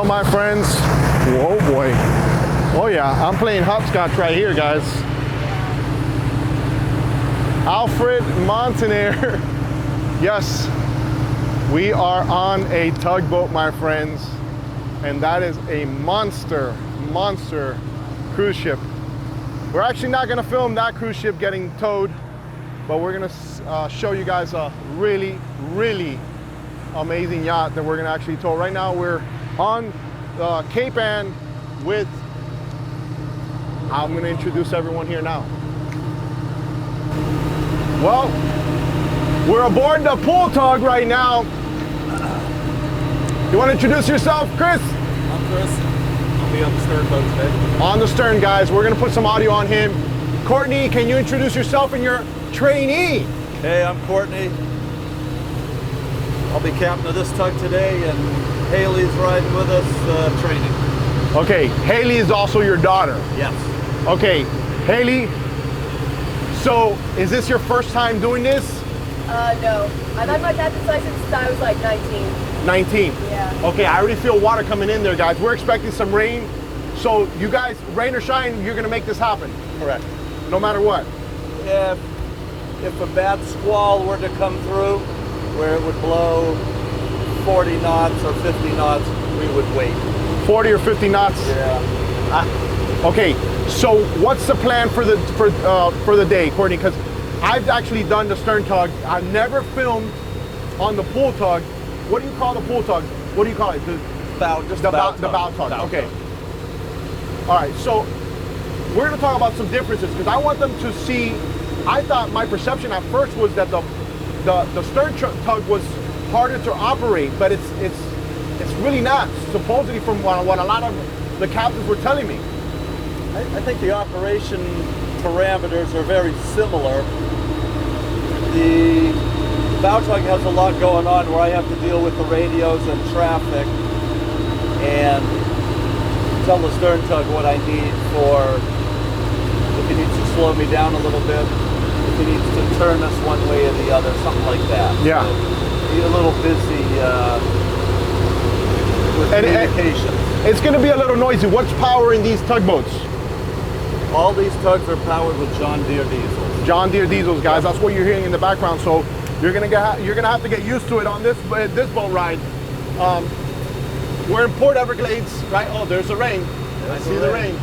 Well, my friends, oh boy. Oh yeah, I'm playing hopscotch right here, guys. Alfred, Montaner. Yes, we are on a tugboat, my friends. And that is a monster cruise ship. We're actually not gonna film that cruise ship getting towed, but we're gonna show you guys a really amazing yacht that we're gonna actually tow. Right now we're on Cape Ann with, I'm gonna introduce everyone here now. Well, we're aboard the pool tug right now. You wanna introduce yourself, Chris? I'm Chris. I'll be on the stern boat today. On the stern, guys. We're gonna put some audio on him. Courtney, can you introduce yourself and your trainee? Hey, I'm Courtney. I'll be captain of this tug today, and Haley's riding with us, training. Okay, Haley is also your daughter. Yes. Okay, Haley, so is this your first time doing this? No. I've had my captain's license since I was like 19. 19? Yeah. Okay, I already feel water coming in there, guys. We're expecting some rain. So you guys, rain or shine, you're gonna make this happen. Correct. No matter what. If a bad squall were to come through, where it would blow 40 knots or 50 knots, we would wait. 40 or 50 knots? Yeah. Okay, so what's the plan for the day, Courtney? Because I've actually done the stern tug. I've never filmed on the pool tug. What do you call the pool tug? What do you call it? The bow tug. Okay. All right, so we're gonna talk about some differences because I want them to see. I thought my perception at first was that the stern tug was harder to operate, but it's really not, supposedly, from what a lot of the captains were telling me. I think the operation parameters are very similar. The bow tug has a lot going on where I have to deal with the radios and traffic and tell the stern tug what I need for, if he needs to slow me down a little bit, if he needs to turn us one way or the other, something like that. Yeah. So be a little busy with communications. It's going to be a little noisy. What's powering these tugboats? All these tugs are powered with John Deere diesels. John Deere diesels, guys. That's what you're hearing in the background. So you're gonna have to get used to it on this boat ride. We're in Port Everglades, right? Oh, there's the rain. I see the rain.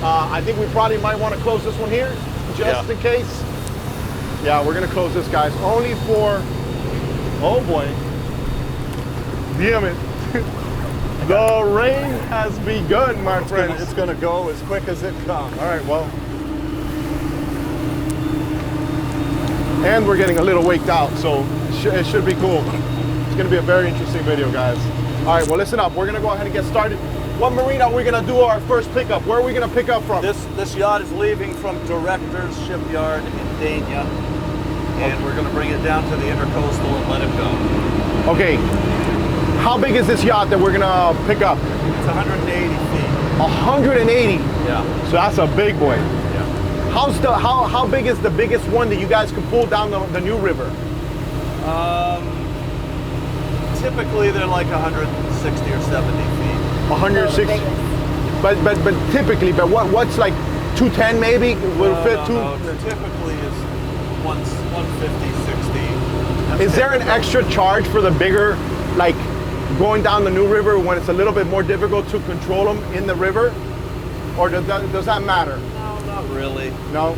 I think we probably might want to close this one here, just in case. Yeah, we're gonna close this, guys. Only for, oh boy, damn it. The rain has begun, my friends. It's gonna go as quick as it comes. All right, well. And we're getting a little waked out, so it should be cool. It's gonna be a very interesting video, guys. All right, well, listen up. We're gonna go ahead and get started. What marina are we gonna do our first pickup? Where are we gonna pick up from? This yacht is leaving from Director's Shipyard in Dania, and we're gonna bring it down to the Intercoastal and let it go. Okay. How big is this yacht that we're gonna pick up? It's 180 feet. 180? Yeah. So that's a big boy. Yeah. How big is the biggest one that you guys can pull down the New River? Typically they're like 160 or 70 feet. 160. But typically, what's like 210 maybe? Will it fit typically is 150, 60. Is there an extra charge for the bigger, like going down the New River when it's a little bit more difficult to control them in the river? Or does that matter? No, not really. No?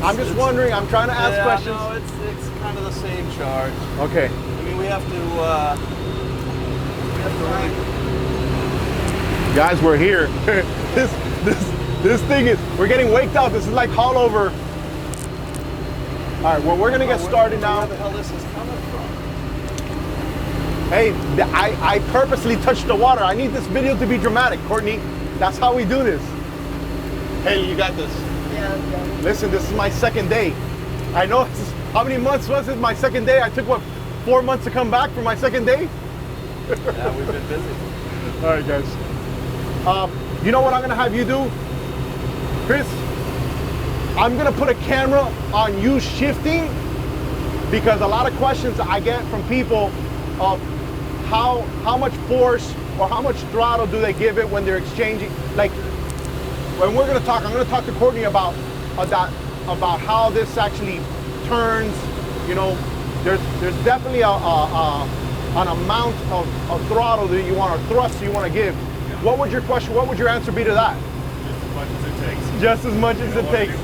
I'm just wondering, I'm trying to ask questions. No, it's kind of the same charge. Okay. I mean, we have to Guys, we're here. this thing is, we're getting waked up. This is like all over. All right, well, we're gonna get started now. Where the hell this is coming from? Hey, I purposely touched the water. I need this video to be dramatic, Courtney. That's how we do this. Haley, you got this. Yeah, okay. Listen, this is my second day. I know, how many months was it? My second day? I took, what, 4 months to come back for my second day? Yeah, we've been busy. All right, guys. You know what I'm gonna have you do? Chris, I'm gonna put a camera on you shifting, because a lot of questions I get from people of how much force or how much throttle do they give it when they're exchanging? Like, when I'm going to talk to Courtney about how this actually turns. You know, there's definitely an amount of throttle that you want, or thrust you want to give. Yeah. What would your answer be to that? Just as much as it takes. Just as much as it takes.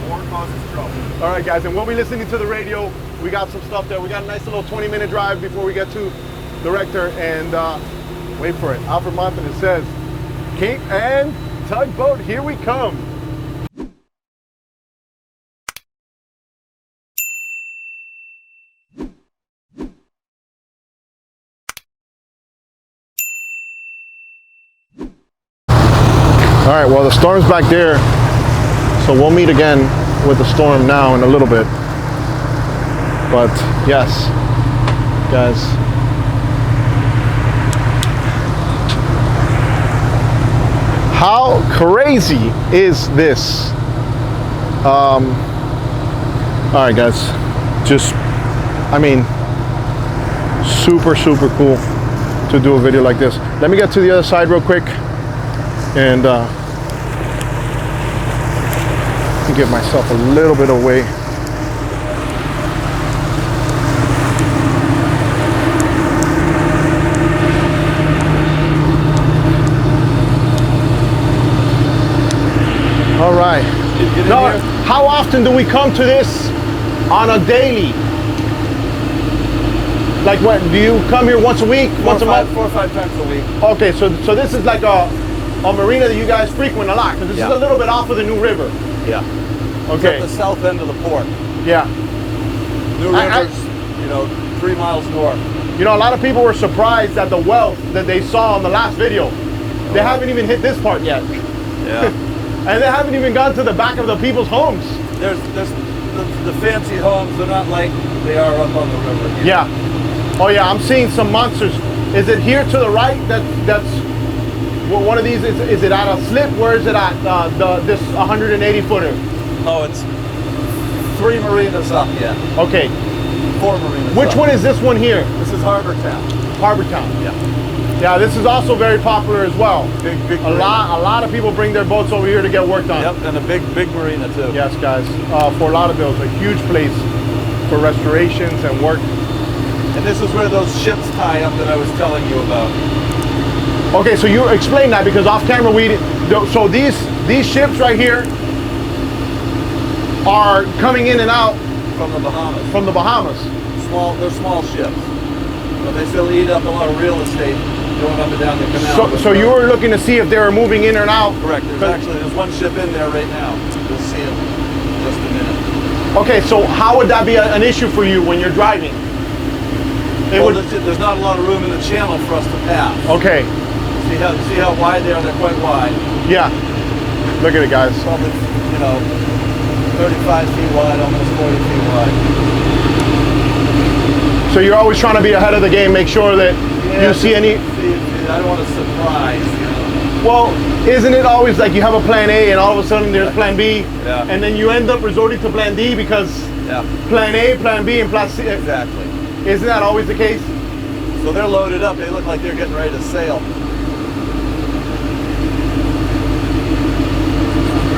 More causes trouble. All right, guys, and we'll be listening to the radio. We got some stuff there. We got a nice little 20-minute drive before we get to the Rector, and wait for it. Alfred Montaner says, Cape and tugboat, here we come. All right, well, the storm's back there, so we'll meet again with the storm now in a little bit. But yes, guys, how crazy is this? All right, guys, just, I mean, super cool to do a video like this. Let me get to the other side real quick and give myself a little bit away. All right. Now, how often do we come to this on a daily? Like, what, do you come here once a week, once a month? 4 or 5 times a week. Okay, so this is like a marina that you guys frequent a lot, because this is a little bit off of the New River. Yeah. Okay. It's at the south end of the port. Yeah. New River's, you know, 3 miles north. You know, a lot of people were surprised at the wealth that they saw in the last video. They haven't even hit this part yet. Yeah. And they haven't even gone to the back of the people's homes. There's the fancy homes. They're not like they are up on the river here. Yeah. Oh yeah, I'm seeing some monsters. Is it here to the right? That's one of these. Is it at a slip? Where is it at? This 180 footer. Oh, it's 3 marinas up yet. Okay. 4 marinas. Which up. one is this one here? This is Harbor Town. Harbor Town. Yeah. Yeah, this is also very popular as well. Big. A lot of people bring their boats over here to get work done. Yep, and a big marina too. Yes, guys. Fort Lauderdale is a huge place for restorations and work. And this is where those ships tie up that I was telling you about. Okay, so you explain that, because off camera so these ships right here are coming in and out From the Bahamas. from the Bahamas. They're small ships, but they still eat up a lot of real estate going up and down the canal. So you were looking to see if they were moving in or out? Correct. There's one ship in there right now. You'll see it in just a minute. Okay, so how would that be an issue for you when you're driving? There's not a lot of room in the channel for us to pass. Okay. See how wide they are? They're quite wide. Yeah. Look at it, guys. Probably, 35 feet wide, almost 40 feet wide. So you're always trying to be ahead of the game, make sure that you see any... I don't want to surprise, Well, isn't it always like you have a plan A and all of a sudden there's plan B, and then you end up resorting to plan D because plan A, plan B, and plan C. Exactly. Isn't that always the case? So they're loaded up. They look like they're getting ready to sail.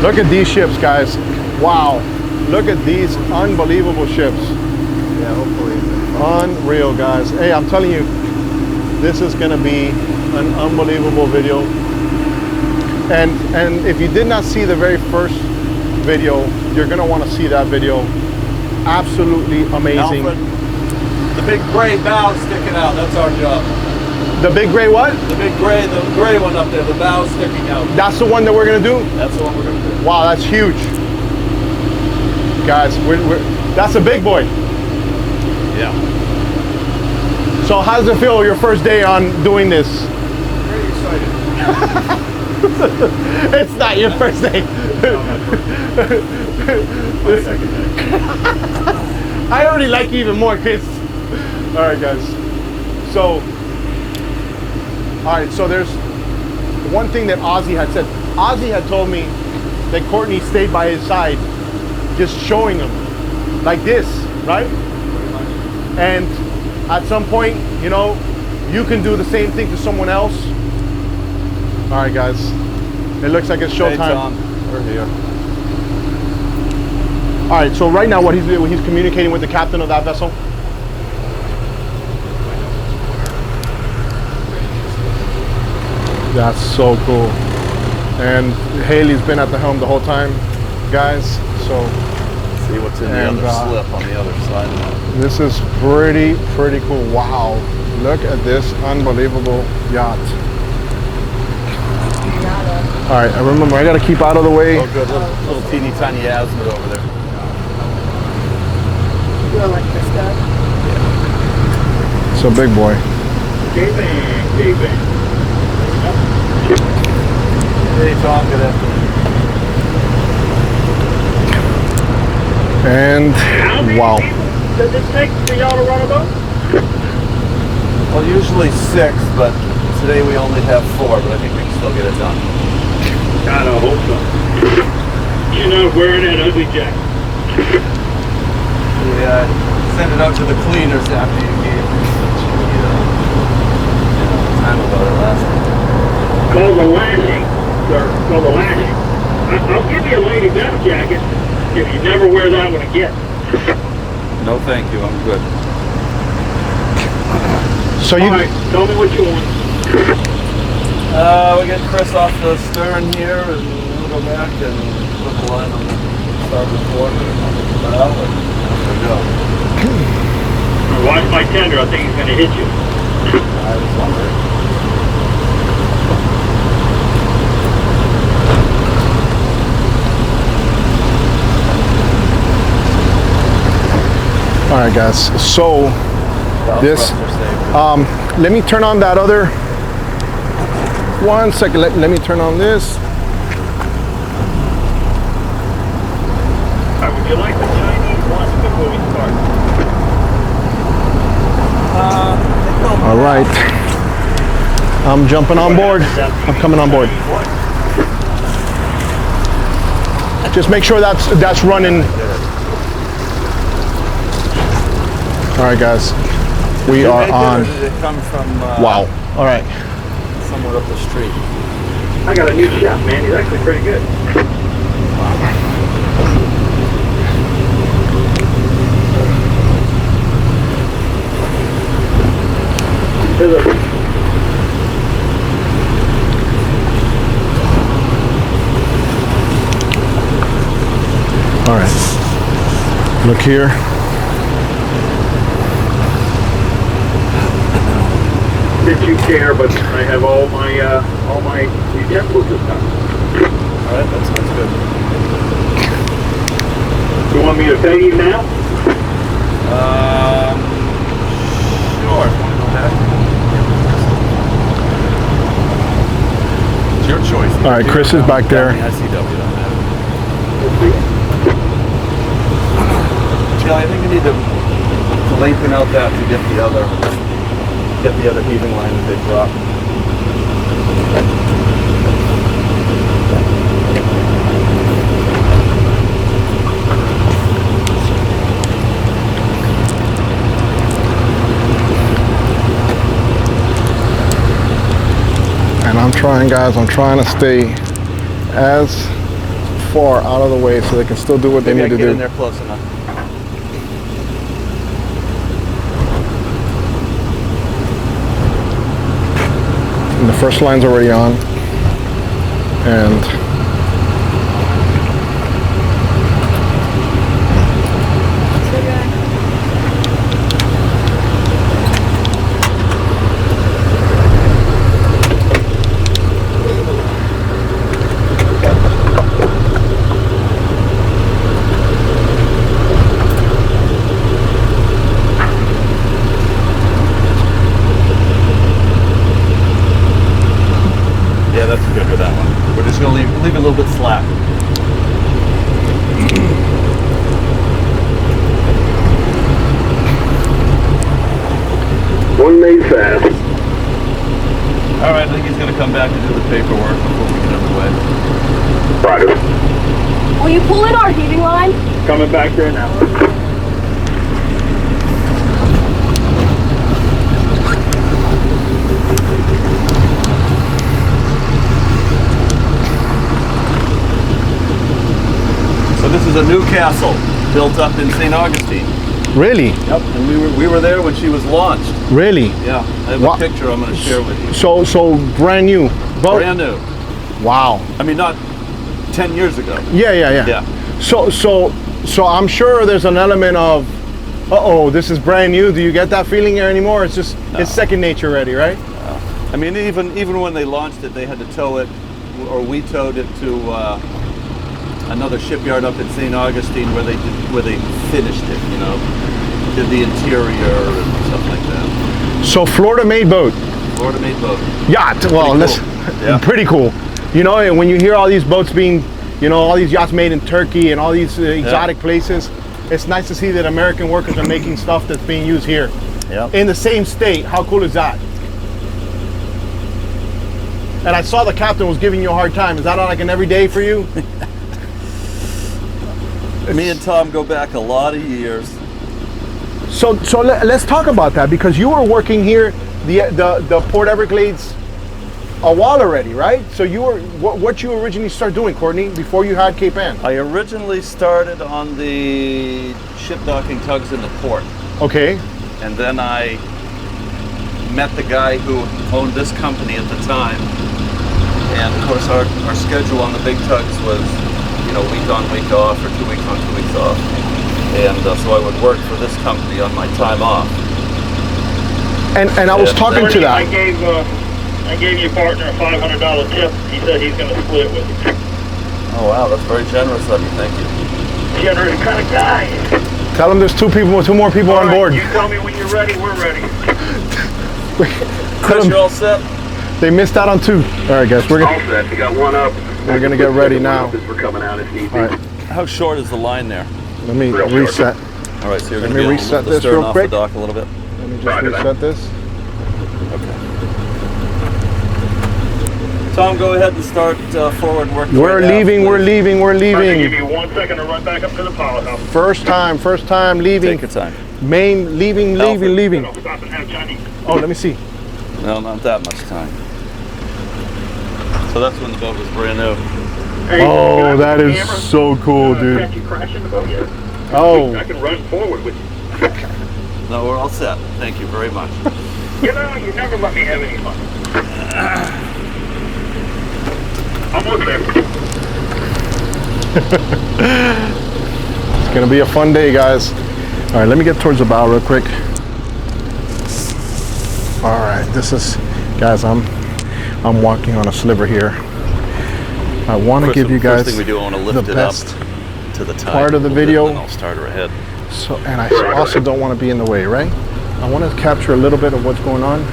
Look at these ships, guys. Wow. Look at these unbelievable ships. Yeah, hopefully. Unreal, guys. Hey, I'm telling you, this is going to be an unbelievable video. And if you did not see the very first video, you're going to want to see that video. Absolutely amazing. Alfred, the big gray bow sticking out, that's our job. The big gray what? The gray one up there, the bow sticking out. That's the one that we're going to do? That's the one we're going to do. Wow, that's huge. Guys, that's a big boy. Yeah. So how does it feel your first day on doing this? Very excited. It's not your first day. My second day. I already like you even more, Chris. All right, guys. So, all right. So there's one thing that Ozzy had said. Ozzy had told me that Courtney stayed by his side, just showing him like this, right? And at some point, you know, you can do the same thing to someone else. All right, guys. It looks like it's showtime. Hey, Tom, we're here. All right, so right now what he's doing, he's communicating with the captain of that vessel. That's so cool. And Haley's been at the helm the whole time, guys. So See what's in the other slip on the other side of it. this is pretty cool. Wow, look at this unbelievable yacht. All right, I remember I gotta keep out of the way. Oh, good. Little teeny tiny azimuth over there. You don't like this stuff? It's a big boy. K-Bang. Hey, Tom, good afternoon. And wow. Does it take for y'all to run a boat? Well, usually 6, but today we only have 4, but I think we can still get it done. God, I hope so. You're not wearing that ugly jacket. We sent it out to the cleaners after you gave me such a time about it last time. Call the lashing, sir. Call the lashing. I'll give you a lady death jacket if you never wear that one again. No, thank you. I'm good. So you All right, tell me what you want. We get Chris off the stern here, and we'll go back and put the line on the starboard quarter and bow, and there we go. Watch my tender. I think he's going to hit you. I was wondering. all right, guys. So this, let me turn on that other. 1 second. Let me turn on this. Would you like the Chinese ones before we start? All right. I'm jumping on board. I'm coming on board. Just make sure that's running. All right, guys. We are on. Did it come from? Wow. All right. Somewhere up the street. I got a new chef, man. He's actually pretty good. All right. Look here. Did you care? But I have all my utensils this time. All right, that sounds good. You want me to pay you now? Sure. If you want to go back. It's your choice. All right, Chris is back there. ICW don't matter. Kelly, I think you need to lengthen out that to get the other heaving line that they dropped. And I'm trying, guys, I'm trying to stay as far out of the way so they can still do what they Maybe need to I can get do. in there close enough. And the first line's already on. And Yeah, that's good with that one. We're just gonna leave it a little bit slack. One made fast. All right, I think he's gonna come back and do the paperwork before we get underway. Roger. Will you pull in our heating line? Coming back there now. this is a new castle built up in St. Augustine. Really? Yep. And we were there when she was launched. Really? Yeah. I have a picture I'm going to share with you. So brand new boat? Brand new. Wow. I mean, not 10 years ago. Yeah. So I'm sure there's an element of, this is brand new. Do you get that feeling here anymore? It's just, it's second nature already, right? I mean, even when they launched it, they had to tow it, or we towed it to another shipyard up in St. Augustine where they finished it, you know, did the interior and stuff like that. So Florida-made boat. Florida-made boat. Yacht. Well, pretty cool. You know, and when you hear all these boats being, you know, all these yachts made in Turkey and all these exotic places, it's nice to see that American workers are making stuff that's being used here. Yeah. In the same state. How cool is that? And I saw the captain was giving you a hard time. Is that like an everyday for you? Me and Tom go back a lot of years. So let's talk about that, because you were working here, the Port Everglades, a while already, right? So you were, what you originally started doing, Courtney, before you had Cape Ann? I originally started on the ship docking tugs in the port. Okay. And then I met the guy who owned this company at the time. And of course our schedule on the big tugs was, you know, week on, week off, or 2 weeks on, 2 weeks off. And so I would work for this company on my time off. And I was talking to that. I gave your partner a $500 tip. He said he's going to split it with you. Oh wow, that's very generous of you. Thank you. Generous kind of guy. Tell them there's two more people on board. You tell me when you're ready, we're ready. Chris, you're all set? They missed out on two. All right, guys, we're All set. You got one up. We're gonna get ready now. We're coming out if need be. All right, How short is the line there? let me reset. All right, so you're going Let to me be able to reset lift the this stern real off quick. the dock a little bit. Let me just reset this. Okay. Tom, go ahead and start forward work. We're leaving. I'll give you 1 second to run back up to the pilot house. First time leaving. Take your time. Main, leaving. Stop and have Chinese. Oh, let me see. No, not that much time. So that's when the boat was brand new. Hey, Oh, that is camera? so cool, dude. Catch you crashing the boat yet? Oh, I can run forward with you. No, we're all set. Thank you very much. You know, you never let me have any fun. Almost there. it's gonna be a fun day, guys. All right, let me get towards the bow real quick. All right, this is, guys, I'm walking on a sliver here. I want to give you guys first thing we do, I want to lift the it up best to the tide part of the a little bit, video. and then I'll start her ahead. So, and I also don't want to be in the way, right? I want to capture a little bit of what's going on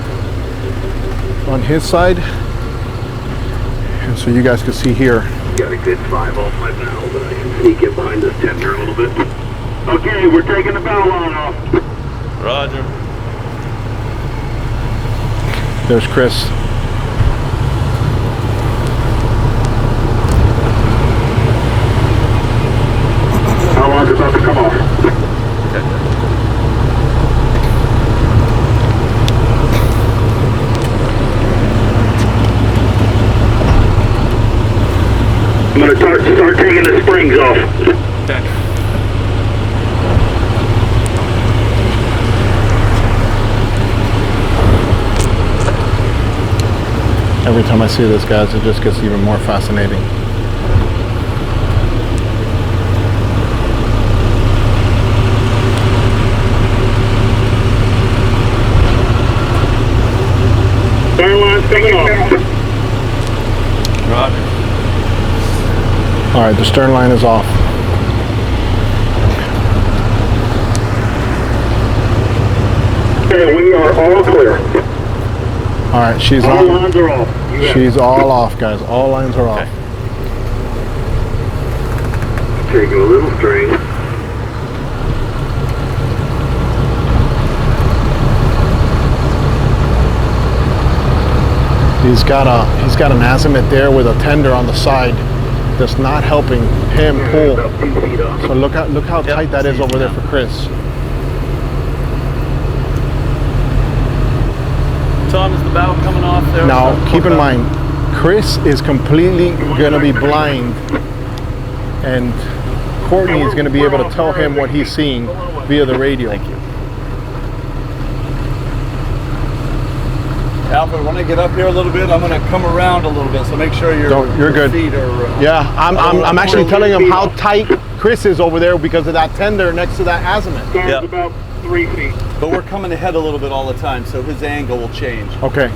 his side, and so you guys can see here. Got a good 5 off my bow, but I can sneak in behind this tender a little bit. Okay, we're taking the bow line off. Roger. There's Chris. How long is about to come off? Okay. I'm going to start taking the springs off. Okay. Every time I see this, guys, it just gets even more fascinating. Stern line's coming off. Roger. All right, the stern line is off. Okay, we are all clear. All right, she's All on. lines are off. You got it. She's all off, guys. All lines are off. Taking a little string. He's got an azimuth there with a tender on the side that's not helping him pull. About 2 feet off. So look how tight that is over there for Chris. Tom, is the bow coming off there? Now, keep in mind, Chris is completely gonna be blind, and Courtney is going to be able to tell him what he's seeing via the radio. Thank you. Alfred, when I get up here a little bit, I'm going to come around a little bit, so make sure your good. feet are... Yeah, I'm actually telling him how tight Chris is over there because of that tender next to that azimuth. Star's about 3 feet. But we're coming ahead a little bit all the time, so his angle will change. Okay.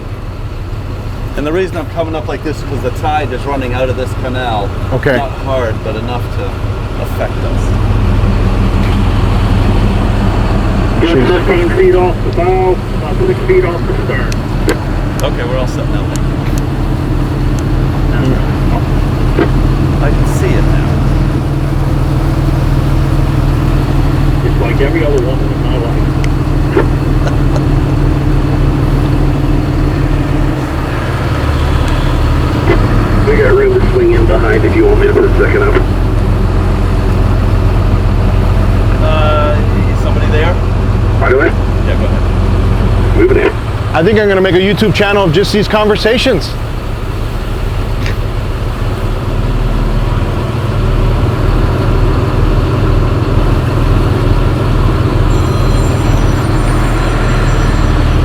And the reason I'm coming up like this is because the tide is running out of this canal. Okay. Not hard, but enough to affect us. Just 15 feet off the bow, about 6 feet off the stern. Okay, we're all set now. I can see it now. It's like every other woman in my life. We got room to swing in behind if you want me to put a second up. Somebody there? By the way? Yeah, go ahead. Moving in. I think I'm going to make a YouTube channel of just these conversations.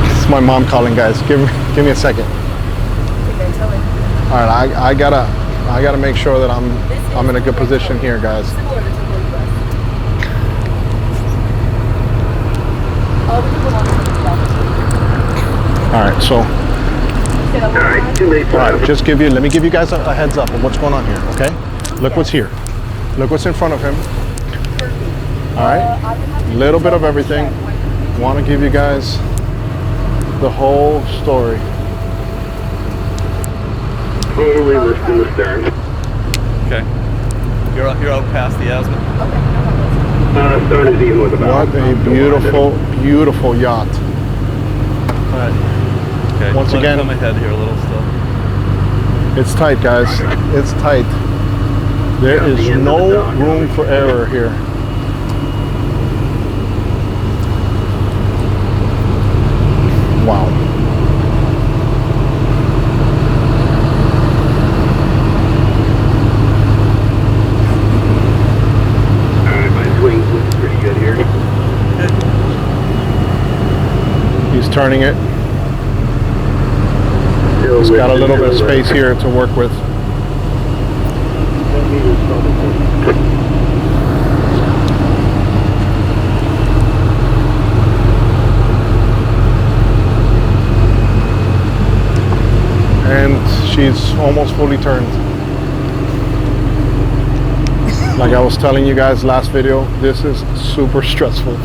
It's my mom calling, guys. Give me a second. All right, I gotta make sure that I'm in a good position here, guys. All right, so. Alright, 2 minutes. All right, let me give you guys a heads up on what's going on here, okay? Look what's here. Look what's in front of him. All right, little bit of everything. Want to give you guys the whole story. Totally list in the stern. Okay. You're out past the azimuth. Stern is even with the bow. What a beautiful, beautiful yacht. All right. Okay. Once Let again, it come ahead here a little still. it's tight, guys. It's tight. There is no room for error here. Wow. Alright, my swing's looking pretty good here. He's turning it. Still It's got a with little bit of the- space here to work with. 10 meters probably. And she's almost fully turned. Like I was telling you guys last video, this is super stressful.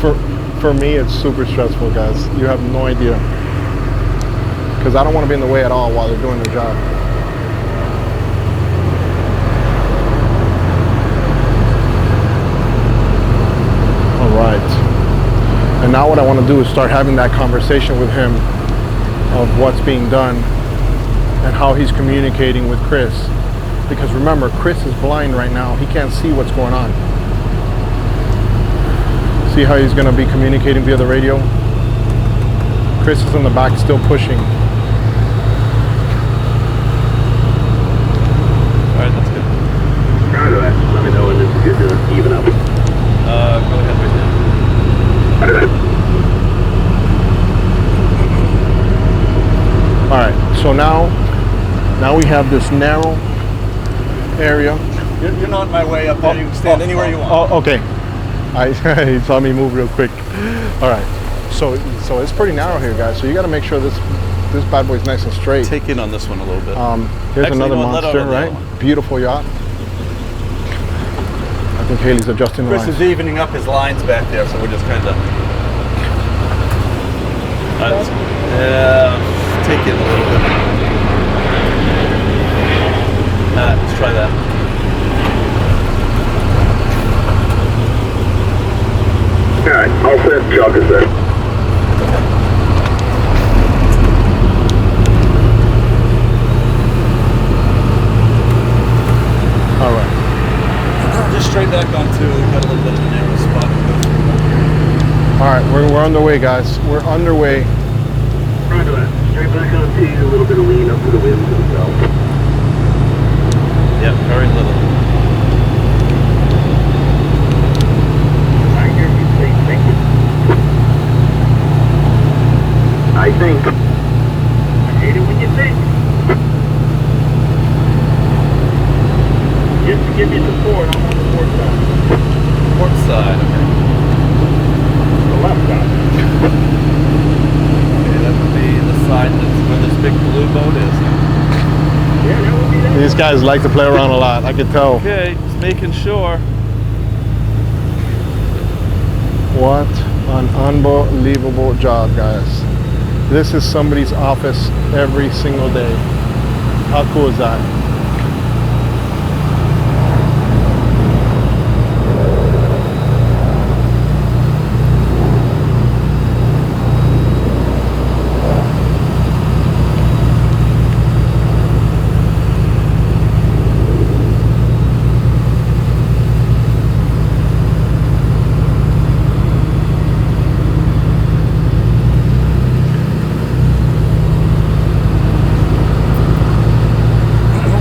For me, it's super stressful, guys. You have no idea. Because I don't want to be in the way at all while they're doing their job. All right. And now what I want to do is start having that conversation with him of what's being done and how he's communicating with Chris. Because remember, Chris is blind right now. He can't see what's going on. See how he's going to be communicating via the radio? Chris is in the back still pushing. Alright, that's good. Roger that. Let me know when this is good to even up. Go ahead right now. Roger that. All right, so now we have this narrow area. You're not in my way up there. You can stand anywhere you want. Oh, okay. He saw me move real quick. All right, so it's pretty narrow here, guys. So you got to make sure this bad boy's nice and straight. Take in on this one a little bit. Here's Actually, another you know what, let monster, out on the right? other one. Beautiful yacht. I think Haley's adjusting the Chris lines. is evening up his lines back there, so we're just kind of... take it a little bit. Let's try that. Alright, all set. Chalk is set. All right. Just straight back onto, got a little bit of a narrow spot. All right, we're underway, guys. We're underway. Roger that. Straight back on T, a little bit of lean up to the wind themselves. Yeah, very little. approved. I hate it when you think. Just to give you support, I'm on the port side. Port side, okay. The left side. Okay, that would be the side that's where this big blue boat is. Yeah, that would be that. These guys like to play around a lot, I can tell. Okay, just making sure. What an unbelievable job, guys. This is somebody's office every single day. How cool is that?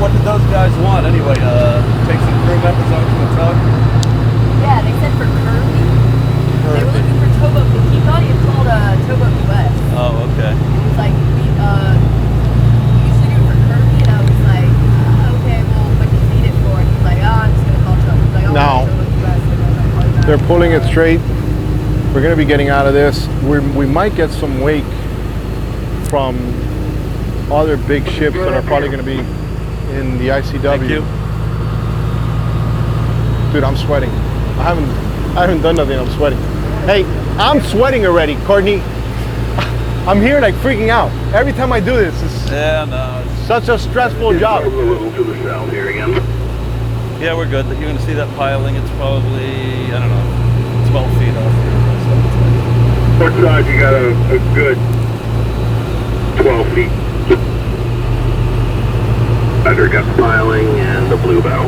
What did those guys want anyway? Take some crew members onto the tug? Yeah, they said for Kirby. They were looking for towboat. He thought he had called Towboat US. Oh, okay. He was like, we usually do it for Kirby, and I was like, okay, well, what do you need it for? And he's like, I'm just gonna call Towboat. He's like, I'll Now, call Towboat US. And I was like, call you back. They're pulling it straight. We're gonna be getting out of this. We might get some wake from other big ships that are probably gonna be in the ICW. Thank you. Dude, I'm sweating. I haven't done nothing, I'm sweating. Hey, I'm sweating already, Courtney. I'm here like freaking out. Every time I do this, it's Yeah, no. such a stressful job. A little to the south here again. Yeah, we're good. You're going to see that piling. It's probably, I don't know, 12 feet off here. Port side, you got a good 12 feet. Under got the piling and the blue bow.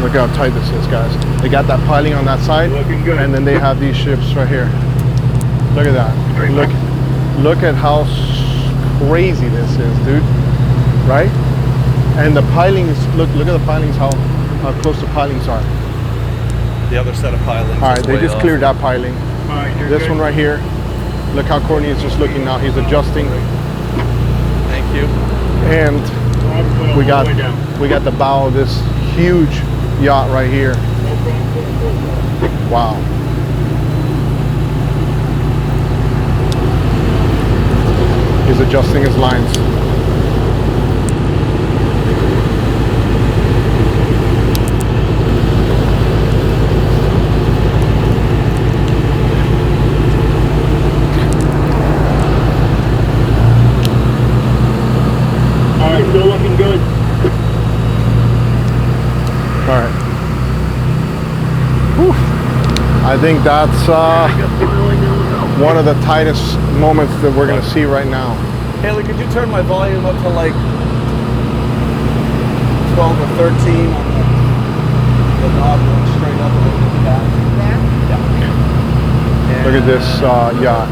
Look how tight this is, guys. They got that piling on that side, Looking good. and then they have these ships right here. Look at that. Straight Look at how crazy this is, dude. Right? And the pilings, look at the pilings, how close the pilings are. The other set of pilings. All right, is they way just off. cleared that piling. All right, you're This good. one right here. Look how Courtney is just looking now. He's adjusting, Thank you. and we got the bow of this huge yacht right here. Wow. He's adjusting his lines. All right, still looking good. All right. Whew. I think that's one of the tightest moments that we're going to see right now. Haley, could you turn my volume up to like 12 or 13 on the knob going straight up a little bit back? There? Yeah. Look at this yacht.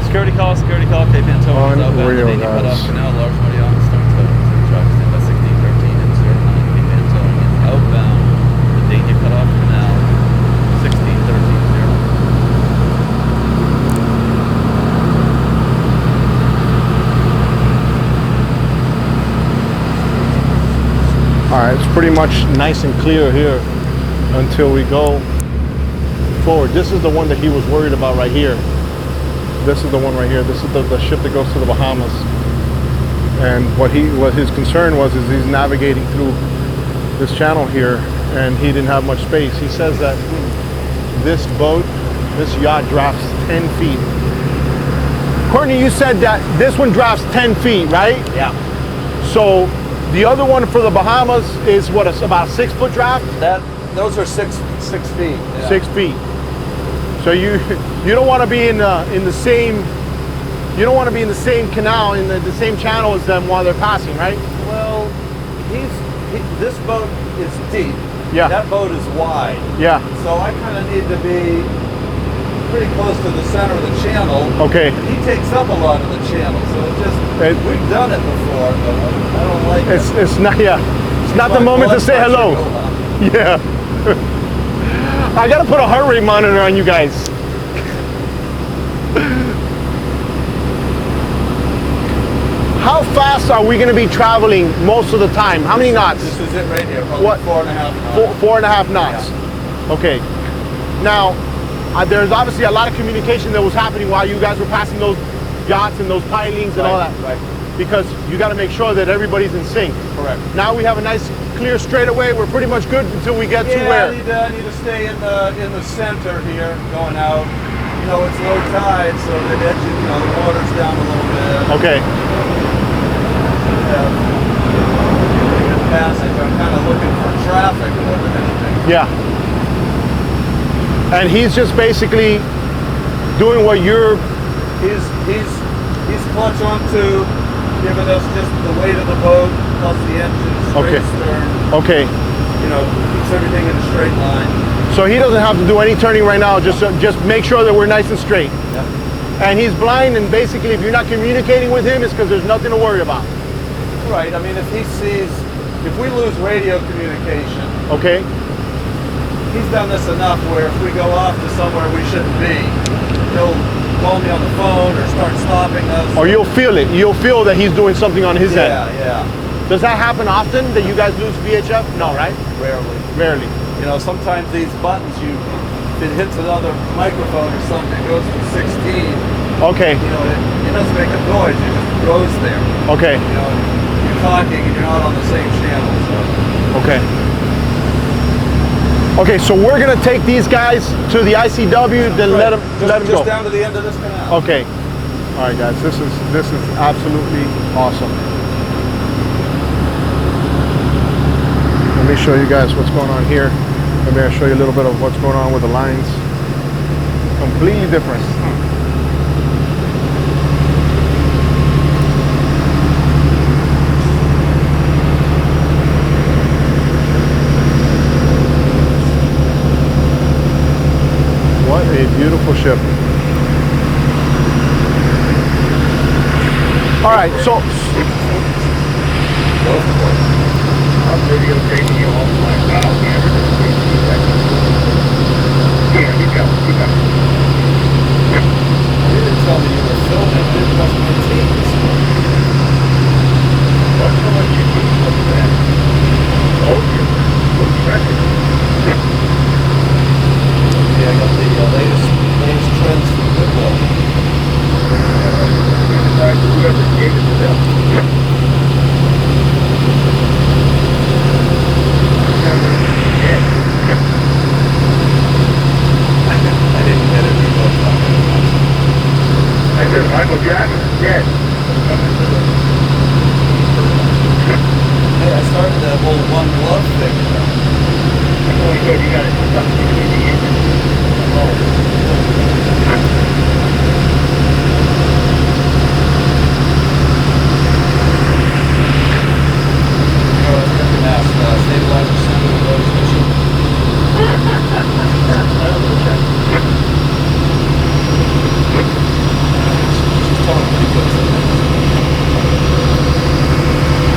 Security call, Cape Antonio, outbound, Unreal, Dania cut off guys. canal, large money on stone tow, truck, stand by 1613 and 09, Cape Antonio, outbound, the Dania cut off canal, 1613. All right, it's pretty much nice and clear here until we go forward. This is the one that he was worried about right here. This is the one right here. This is the ship that goes to the Bahamas. And what his concern was is he's navigating through this channel here, and he didn't have much space. He says that this boat, this yacht drafts 10 feet. Courtney, you said that this one drafts 10 feet, right? Yeah. So the other one for the Bahamas is what, about a 6 foot draft? Those are six feet. Yeah. 6 feet. So you don't want to be in the same canal in the same channel as them while they're passing, right? Well, this boat is deep. Yeah. That boat is wide. Yeah. So I kind of need to be pretty close to the center of the channel. Okay. He takes up a lot of the channel, so we've done it before, but I don't like it. It's not It's not the My moment to blood say pressure hello. goes up. Yeah. I gotta put a heart rate monitor on you guys. How fast are we going to be traveling most of the time? How many knots? This is it right here. Probably What? 4.5 knots. 4.5 knots. Okay. Now, there's obviously a lot of communication that was happening while you guys were passing those yachts and those pilings and all that. Right. Because you got to make sure that everybody's in sync. Correct. Now we have a nice clear straightaway. We're pretty much good until we get to where? I need to stay in the center here, going out. You know, it's low tide, so the edge, you know, the water's down a little bit. Okay. Good passage. I'm kind of looking for traffic more than anything. Yeah. And he's just basically doing what you're. He's clutch onto, giving us just the weight of the boat plus the engine, straight stern. Okay. You know, keeps everything in a straight line. So he doesn't have to do any turning right now. Just make sure that we're nice and straight. Yeah. And he's blind, and basically, if you're not communicating with him, it's because there's nothing to worry about. Right. I mean, if we lose radio communication. Okay. He's done this enough where if we go off to somewhere we shouldn't be, he'll call me on the phone or start stopping us. Or you'll feel it. You'll feel that he's doing something on his end. Yeah. Does that happen often, that you guys lose VHF? No, right? Rarely. Rarely. You know, sometimes these buttons, if it hits another microphone or something, it goes to 16. Okay. You know, it doesn't make a noise. It just goes there. Okay. You know, you're talking and you're not on the same channel. So. Okay. Okay, so we're gonna take these guys to the ICW, then let them go. Just down to the end of this canal. Okay. All right, guys. This is absolutely awesome. Let me show you guys what's going on here. Maybe I'll show you a little bit of what's going on with the lines. Completely different. What a beautiful ship. All right, so I'm videotaping you all my file camera. Yeah, you go. You didn't tell me you were filming. It must be teams. What's the one you keep looking at? Oh, you're tracking. Yeah, I got the latest trends from Goodwill. Whoever gave it to them. I didn't get it. I said Michael Jackson is dead. Hey, I started that whole one glove thing. Oh, good. You got it. Between the engines. Stabilizer center of those mission.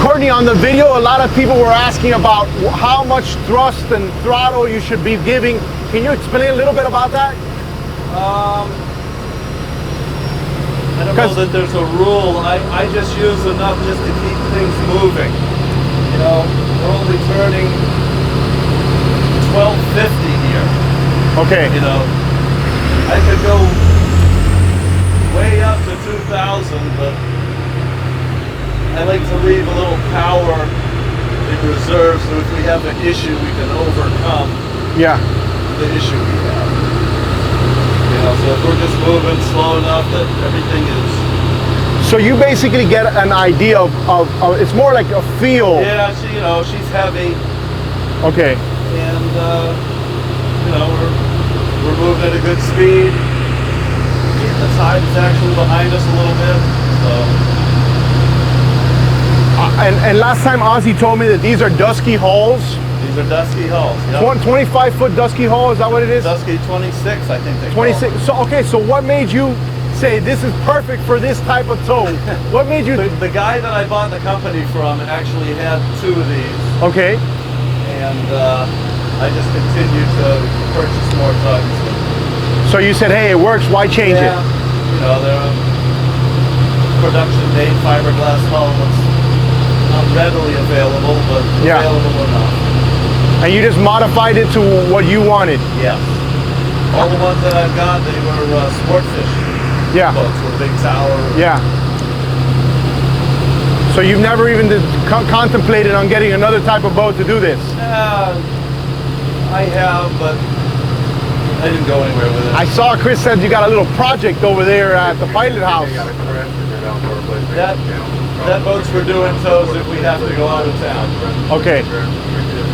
Courtney, on the video, a lot of people were asking about how much thrust and throttle you should be giving. Can you explain a little bit about that? I don't know that there's a rule. I just use enough just to keep things moving. You know, we're only turning 1250 here. Okay. You know, I could go way up to 2000, but I like to leave a little power in reserve so if we have an issue, we can overcome the issue we have. You know, so if we're just moving slow enough that everything is... So you basically get an idea of it's more like a feel. Yeah, you know, she's heavy. Okay. And, you know, we're moving at a good speed. The tide is actually behind us a little bit, so... And last time Ozzy told me that these are dusky hulls. These are dusky hulls, yep. 25-foot dusky hull, is that what it is? Dusky 26, I think they 26. So okay, so what made you say this is perfect for this type of tow? What made you? The guy that I bought the company from actually had 2 of these. Okay. And I just continued to purchase more tugs. So you said, hey, it works, why change it? You know, of production-made fiberglass hull. It's not readily available, but Yeah. available enough. And you just modified it to what you wanted. Yes. All the ones that I've got, they were sport fish Yeah. boats with a big tower. Yeah. So you've never even contemplated on getting another type of boat to do this? I have, but I didn't go anywhere with it. I saw Chris said you got a little project over there at the pilot house. That boat's for doing tows if we have to go out of town. Okay.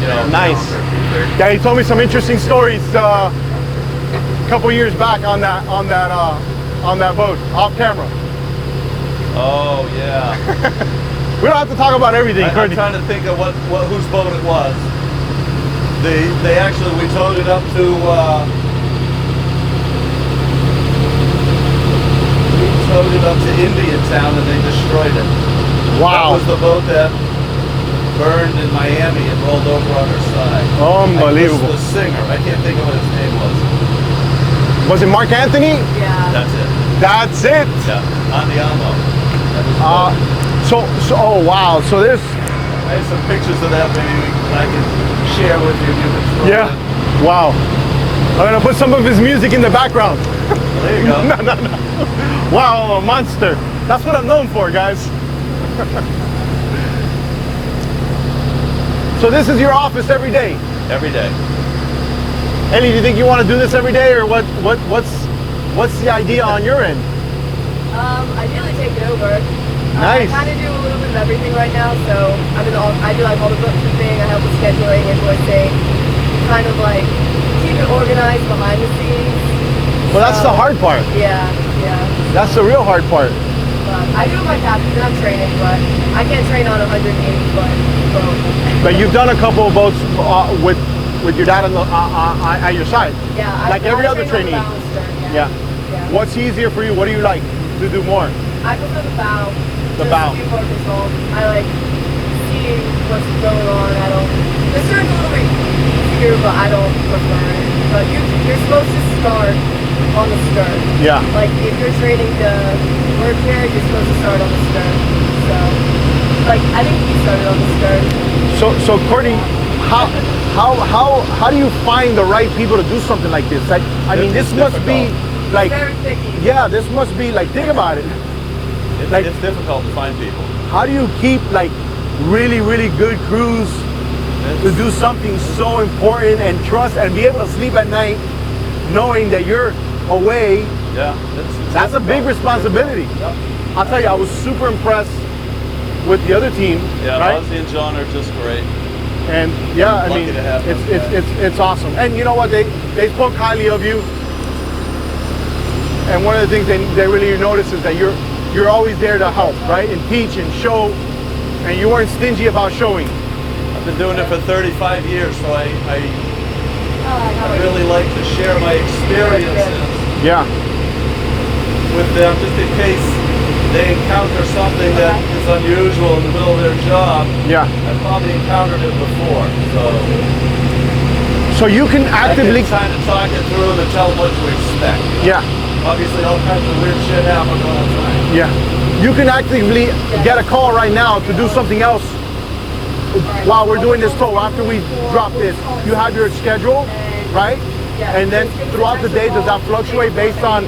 You know, Nice. Yeah, he told me some interesting stories a couple years back on that boat, off camera. Oh yeah. We don't have to talk about everything, I'm Courtney. trying to think of what whose boat it was. They actually, we towed it up to Indiantown and they destroyed it. Wow. That was the boat that burned in Miami and rolled over on her side. Unbelievable. The singer, I can't think of what his name was. Was it Mark Anthony? Yeah. That's it. That's it. Yeah, Andiamo. That was the boat. So oh wow. So there's I have some pictures of that maybe I can share with you. You can throw yeah. in. Wow. I'm gonna put some of his music in the background. Well, there you go. No. Wow, a monster. That's what I'm known for, guys. So this is your office every day. Every day. Ellie, do you think you want to do this every day, or what's the idea on your end? Ideally take it over. Nice. I kind of do a little bit of everything right now, so I do like all the bookkeeping, I help with scheduling, invoicing, kind of like keep it organized behind the scenes. Well, that's the hard part. Yeah. That's the real hard part. I do my captain, I'm training, but I can't train on a 180-foot boat. But you've done a couple of boats with your dad at your side. Yeah, Like every other trainee. Yeah. What's easier for you? What do you like to do more? I prefer the bow. The bow. More control. I like seeing what's going on. The stern's a little bit easier, but I don't prefer it. But you're supposed to start on the stern. Yeah. Like if you're training to work here, you're supposed to start on the stern. So, like I think he started on the stern. So Courtney, how do you find the right people to do something like this? Like, I mean, this must be like, Very picky. yeah, this must be like, think about it. It's difficult to find people. How do you keep like really, really good crews to do something so important and trust and be able to sleep at night knowing that you're away? Yeah, That's a big responsibility. Yep. I'll tell you, I was super impressed with the other team. Yeah, right? Ozzy and John are just great. And yeah, I Lucky mean, to have them, it's awesome. And you know what? They spoke highly of you. And one of the things they really notice is that you're always there to help, right? And teach and show. And you weren't stingy about showing. I've been doing it for 35 years, so I really like to share my experiences Yeah. with them, just in case they encounter something that is unusual in the middle of their job. Yeah. I've probably encountered it before, So you can actively. I can kind of talk it through and tell them what to expect. Yeah. Obviously, all kinds of weird shit happens all the time. Yeah. You can actively get a call right now to do something else while we're doing this tow. After we drop this, you have your schedule, right? And then throughout the day, does that fluctuate based on,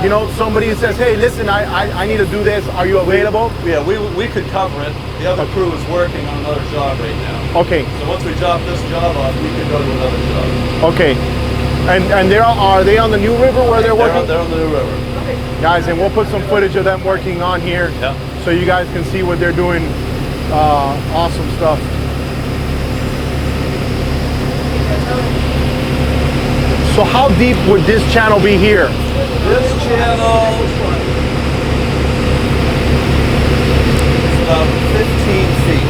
you know, somebody says, hey, listen, I need to do this. Are you available? Yeah, we could cover it. The other crew is working on another job right now. Okay. So once we drop this job off, we could go to another job. Okay. And are they on the New River where they're working? They're on the New River. Guys, and we'll put some footage of them working on here, Yeah. so you guys can see what they're doing. Awesome stuff. So how deep would this channel be here? This channel is about 15 feet.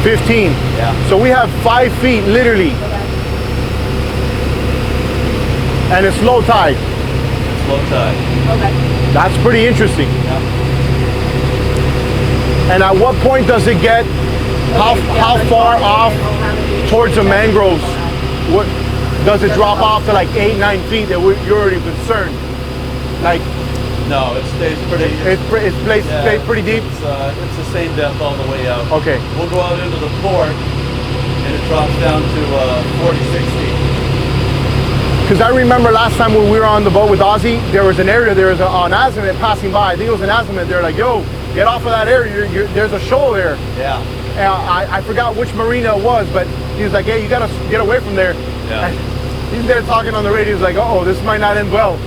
15. Yeah. So we have 5 feet literally, and it's low tide. It's low tide. Okay. That's pretty interesting. Yeah. And at what point does it get? How far off towards the mangroves? What does it drop off to like 8, 9 feet that you're already concerned? Like No, it stays pretty. Stays pretty deep. It's the same depth all the way out. Okay. We'll go out into the port, and it drops down to 40, 60. Because I remember last time when we were on the boat with Ozzy, there was an area, there was an azimuth passing by. I think it was an azimuth. They're like, yo, get off of that area. There's a shoal there. Yeah. And I forgot which marina it was, but he was like, hey, you got to get away from there. Yeah. And he's there talking on the radio. He's like, oh, this might not end well.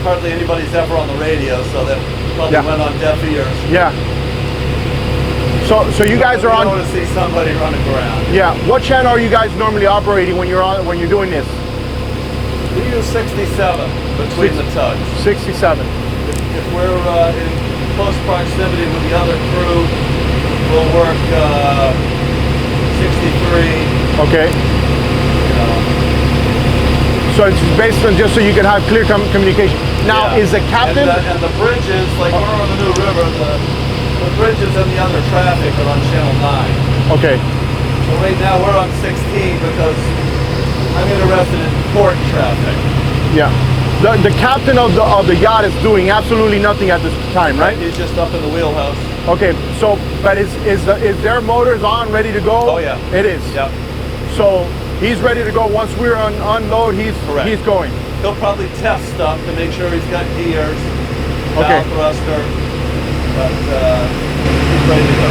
Hardly anybody's ever on the radio, so that probably went on deaf ears. Yeah. So you guys are on. I want to see somebody running around. Yeah. What channel are you guys normally operating when you're doing this? We use 67 between the tugs. 67. If we're in close proximity with the other crew, we'll work 63. Okay. You know. So it's based on just so you can have clear communication. Now, is the captain? And the bridges, like we're on the New River, the bridges and the other traffic are on Channel 9. Okay. So right now we're on 16 because I'm interested in port traffic. Yeah. The captain of the yacht is doing absolutely nothing at this time, right? He's just up in the wheelhouse. Okay. So, but is their motors on, ready to go? Oh yeah. It is. Yep. So he's ready to go. Once we're unload, he's going. He'll probably test stuff to make sure he's got gears, Okay. valve thruster, but he's ready to go.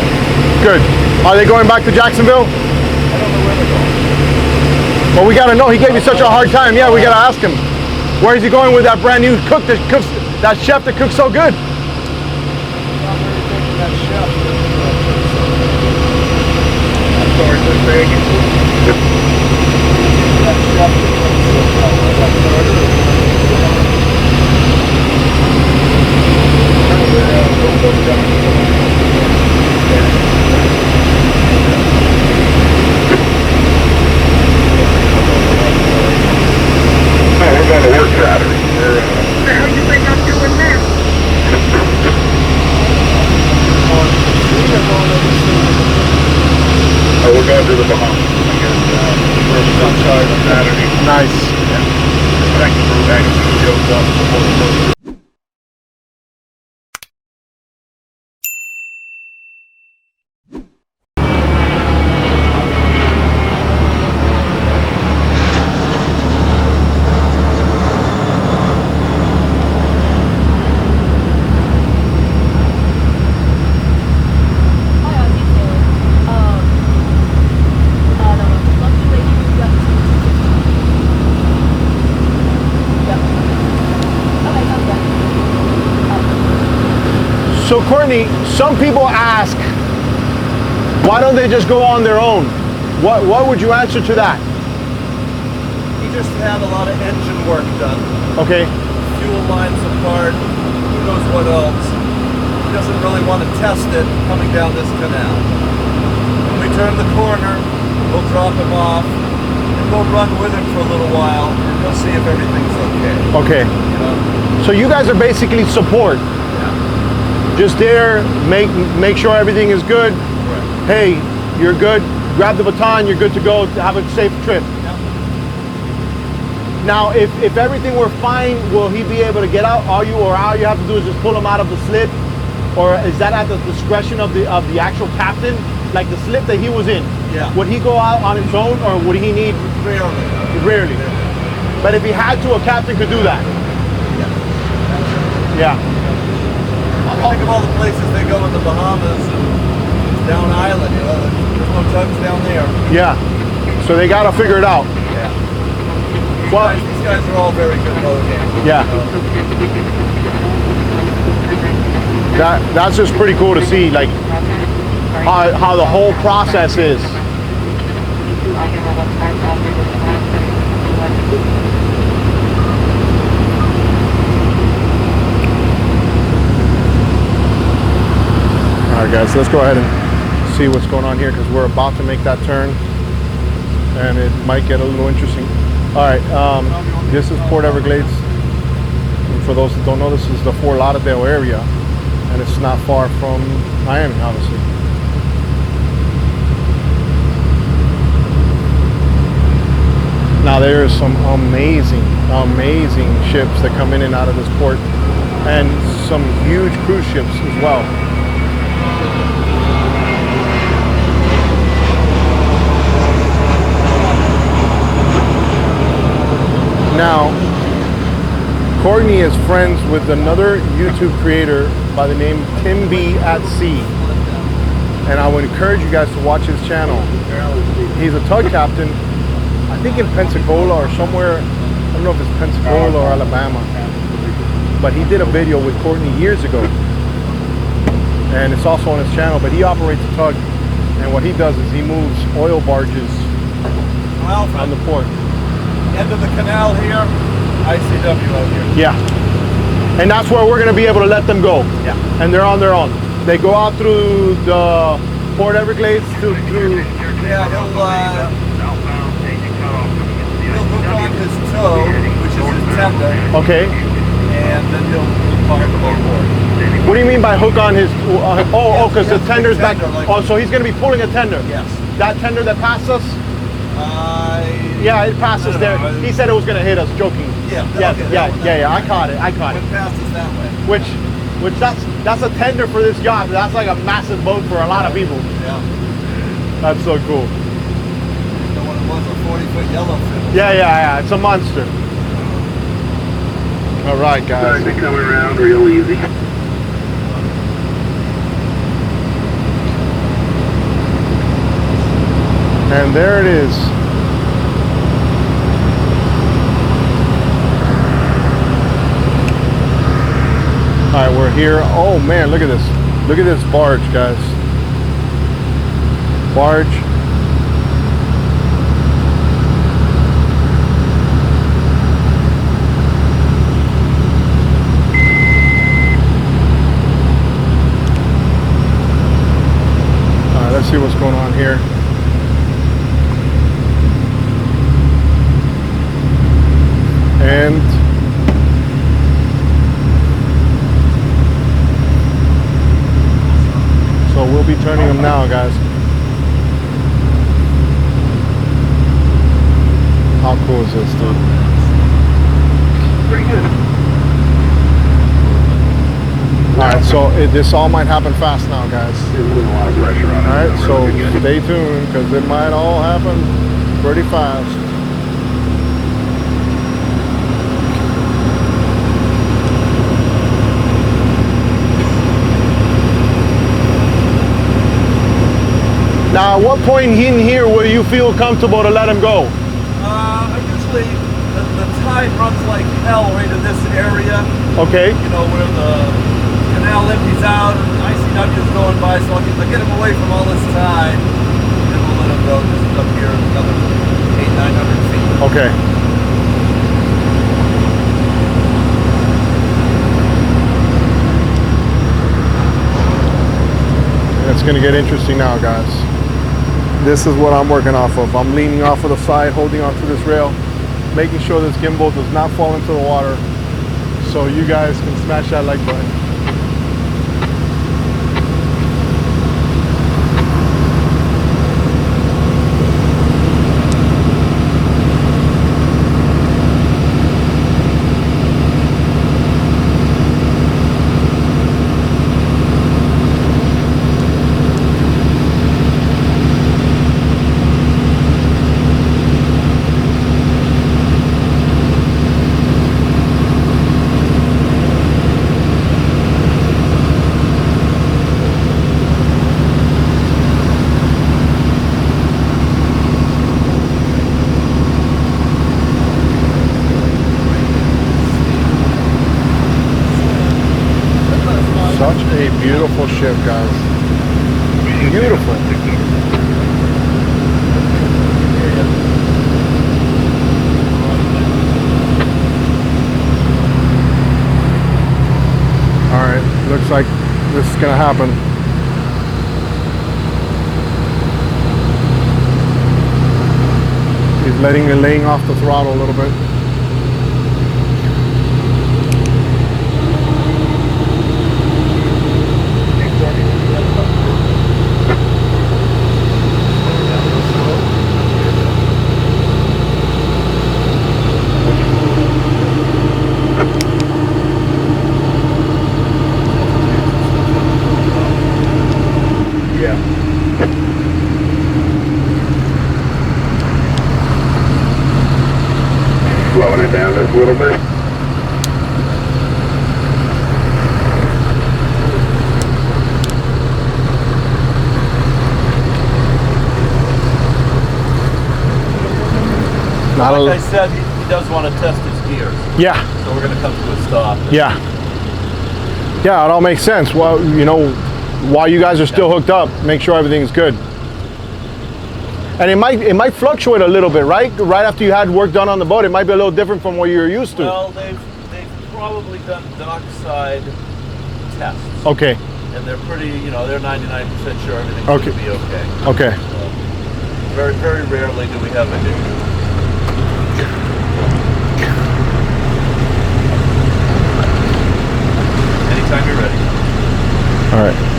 Good. Are they going back to Jacksonville? I don't know where they're going. Well, we gotta know. He gave you such a hard time. Yeah, we gotta ask him. Where is he going with that brand new cook that cooks, that chef that cooks so good? We're going to work Saturday. What the hell you think I'm doing now? We're going to the Bahamas. We're sunshine on Saturday. Nice. Thank you for bagging some jokes up before the boat. So Courtney, some people ask, why don't they just go on their own? What would you answer to that? He just had a lot of engine work done. Okay. Fuel lines apart, who knows what else. He doesn't really want to test it coming down this canal. When we turn the corner, we'll drop him off, and we'll run with him for a little while, and we'll see if everything's okay. Okay. You know? So you guys are basically support. Just there, make sure everything is good. Right. Hey, you're good. Grab the baton, you're good to go. Have a safe trip. Yeah. Now, if everything were fine, will he be able to get out? All you have to do is just pull him out of the slip, or is that at the discretion of the actual captain? Like the slip that he was in. Yeah. Would he go out on his own, or would he need? Rarely. But if he had to, a captain could do that. Yeah. Think of all the places they go in the Bahamas and down island, you know, there's no tugs down there. Yeah. So they got to figure it out. Yeah. Well, These guys are all very good boat hands. Yeah. That's just pretty cool to see, like how the whole process is. All right, guys, let's go ahead and see what's going on here because we're about to make that turn and it might get a little interesting. All right, this is Port Everglades. And for those that don't know, this is the Fort Lauderdale area and it's not far from Miami, obviously. Now there is some amazing ships that come in and out of this port. and some huge cruise ships as well. Now, Courtney is friends with another YouTube creator by the name Tim B at Sea, and I would encourage you guys to watch his channel. He's a tug captain, I think in Pensacola or somewhere. I don't know if it's Pensacola or Alabama, but he did a video with Courtney years ago, and it's also on his channel. But he operates a tug, and what he does is he moves oil barges Alfred, on the port. end of the canal here, ICW out here. Yeah, and that's where we're going to be able to let them go. Yeah. And they're on their own. They go out through the Port Everglades through. Yeah, he'll hook on his toe, which is his tender, Okay. and then he'll park overboard. What do you mean by hook on his? Because the Yes, tender's back. tender, like- Oh, so he's going to be pulling a tender. Yes. That tender that passed us. Yeah, it passed us I there. don't know. He said it was going to hit us, joking. Yeah, Yeah, okay, yeah, that one, yeah, that yeah. I one. caught it. I caught it. Went past us that way. Which that's a tender for this yacht. That's like a massive boat for a lot of people. Yeah. That's so cool. The one that was a 40-foot yellowfin. Yeah. It's a monster. All right, guys. Starting to come around real easy. And there it is. All right, we're here. Oh man, look at this. Look at this barge, guys. Barge. All right, let's see what's going on here. And so we'll be turning them now, guys. How cool is this, dude? Pretty good. Alright, so this all might happen fast now, guys. There's a lot of pressure on it. Alright, so Really good. stay tuned because it might all happen pretty fast. Now, at what point in here will you feel comfortable to let him go? Usually the tide runs like hell right in this area. Okay. You know, where the canal empties out and ICW is going by, so I'll get him away from all this tide. Then we'll let him go just up here another 800-900 feet. Okay. It's going to get interesting now, guys. This is what I'm working off of. I'm leaning off of the side, holding onto this rail, making sure this gimbal does not fall into the water, so you guys can smash that like button. Such a beautiful ship, guys. Beautiful. All right, looks like this is gonna happen. He's laying off the throttle a little bit. a little bit. Not Like I a, said, he does want to test his gears. yeah, So we're going to come to a stop. yeah. Yeah, it all makes sense. Well, you know, while you guys are still hooked up, make sure everything's good. And it might fluctuate a little bit, right? Right after you had work done on the boat, it might be a little different from what you're used to. Well, they've probably done dockside tests. Okay, And they're pretty, you know, they're 99% sure everything's Okay. going to be okay. okay. Very, very rarely do we have an issue. Anytime you're ready. All right.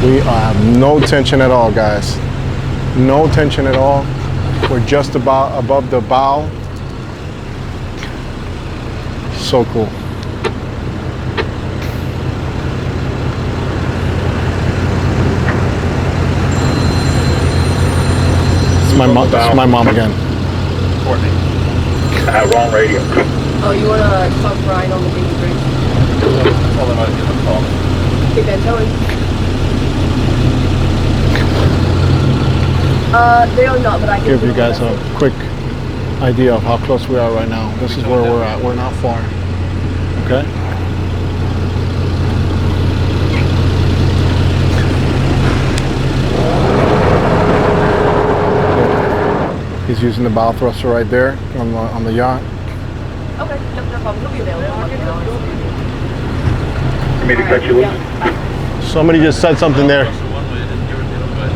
We have no tension at all, guys. No tension at all. We're just about above the bow. So cool. It's my mom again. Courtney. Wrong radio. Oh, you want to talk Brian on the baby bridge? Tell them how to give them a call. Okay, Ben, tell him. They are not, but I can Give you guys a quick idea of how close we are right now. This is where we're at. We're not far. Okay? He's using the bow thruster right there on the yacht. Okay, no problem. He'll be available. You mean to cut you loose? Somebody just said something there. So one way, didn't give it the other way.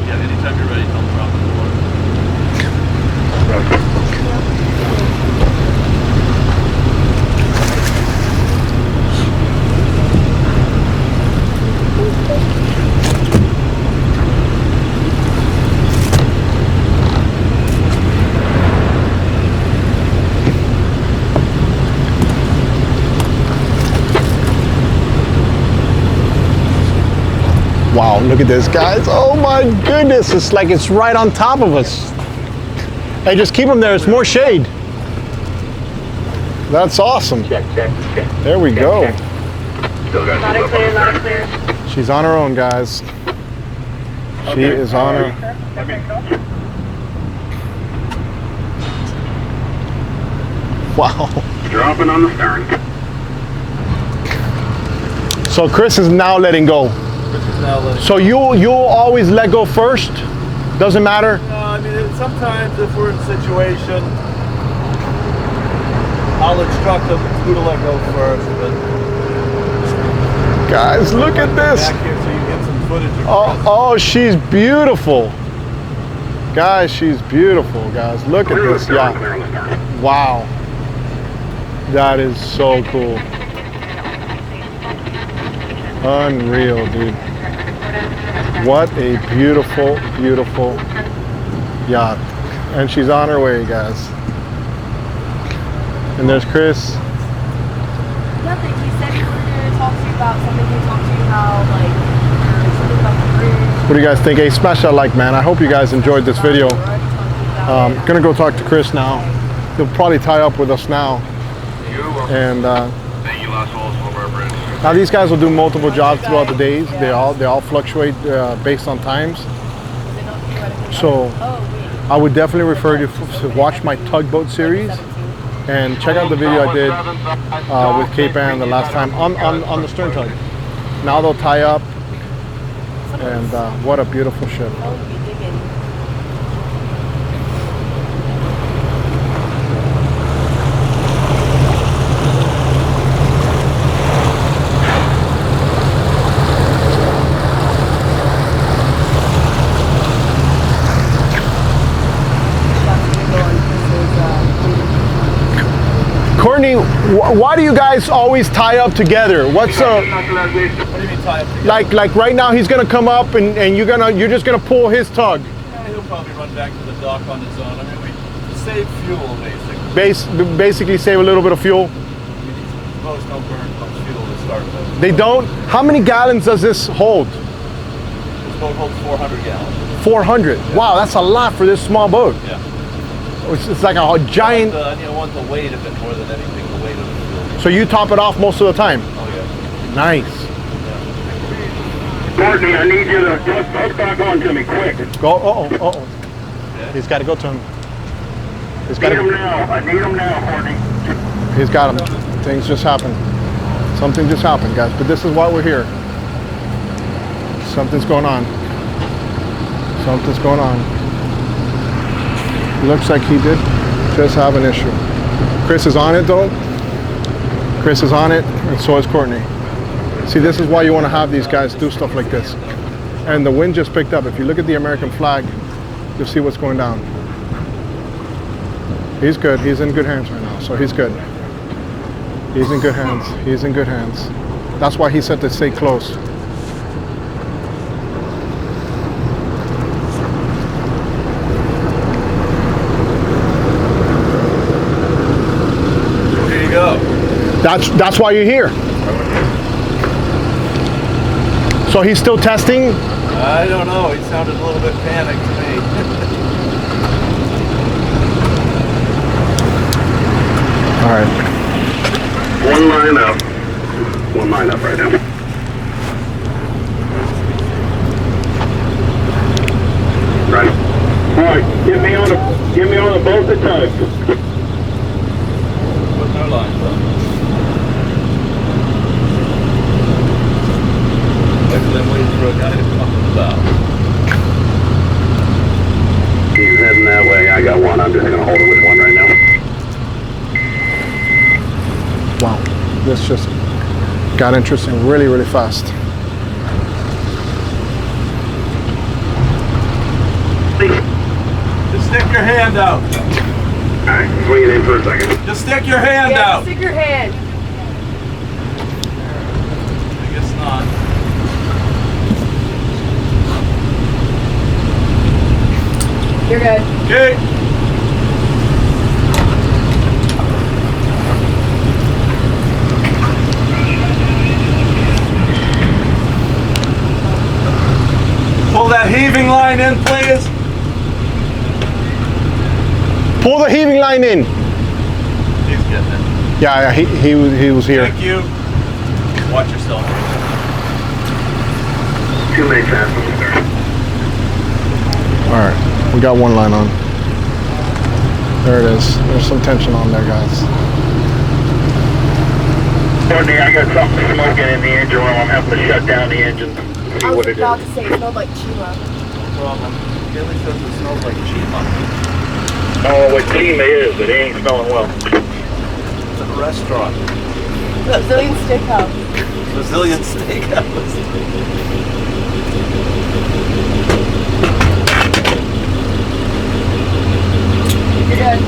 Yeah, anytime you're ready, tell them drop in the water. Wow, look at this, guys. Oh my goodness, it's like it's right on top of us. Hey, just keep them there, it's more shade. That's awesome. Check. There we go. Still got Not a clear, not a clear. She's on her own, guys. She is on her. Wow. Dropping on the stern. So Chris is now letting go. Now letting So you'll always let go first? Doesn't matter? No, I mean, sometimes if we're in a situation, I'll instruct them who to let go first, but Guys, look at this. back here so you get some footage of Oh, she's beautiful. Guys, she's beautiful, guys. Look at this yacht. Wow. That is so cool. Unreal, dude. What a beautiful, beautiful yacht. And she's on her way, guys. And there's Chris. Nothing. He said he wanted to talk to you about something. He talked to you about, like, something about the bridge. What do you guys think? Hey, smash that like, man. I hope you guys enjoyed this video. Gonna go talk to Chris now. He'll probably tie up with us now. And now these guys will do multiple jobs throughout the days. They all fluctuate based on times. So I would definitely refer you to watch my tugboat series and check out the video I did with Cape Ann the last time on the stern tug. Now they'll tie up, and what a beautiful ship. Courtney, why do you guys always tie up together? What's What do you mean tie up together? like right now he's gonna come up and you're just gonna pull his tug. Yeah, he'll probably run back to the dock on his own. I mean, we save fuel basically. Basically save a little bit of fuel. These boats don't burn much fuel to start with. They don't? How many gallons does this hold? This boat holds 400 gallons. 400. Wow, that's a lot for this small boat. Yeah. It's like a giant. I want the weight of it more than anything, the weight of the fuel. So you top it off most of the time. Oh yeah. Nice. Courtney, I need you to hook back on to me quick. Go. Uh-oh. He's got to go to him. He's got Need him now. I need him now, Courtney. He's got him. Things just happened. Something just happened, guys. But this is why we're here. Something's going on. Something's going on. Looks like he did just have an issue. Chris is on it though. Chris is on it, and so is Courtney. See, this is why you want to have these guys do stuff like this. And the wind just picked up. If you look at the American flag, you'll see what's going down. He's good. He's in good hands right now, so he's good. He's in good hands. He's in good hands. That's why he said to stay close. There you go. That's why you're here. So he's still testing? I don't know. He sounded a little bit panicked to me. All right. One line up. One line up right now. Right. All right. Get me on the boat at time. Put no lines up. I'm waiting for a guy to come up with the bow. He's heading that way. I got one. I'm just gonna hold it with one right now. Wow, this just got interesting really, really fast. Just stick your hand out. All right, swing it in for a second. Just stick your hand Yeah, out. stick your hand. I guess not. You're good. Okay. Pull that heaving line in, please. Pull the heaving line in. He's getting it. Yeah, he was here. Thank you. Watch yourself. Too many passes, sir. All right, we got one line on. There it is. There's some tension on there, guys. Courtney, I got something smoking in the engine room. I'm having to shut down the engine. See I was what it about is. to say it smelled like chima. No problem. Gilly says it smells like Chima. Oh, what team it is, but it ain't smelling well. It's a restaurant. Brazilian steakhouse. Brazilian steakhouse. You're good.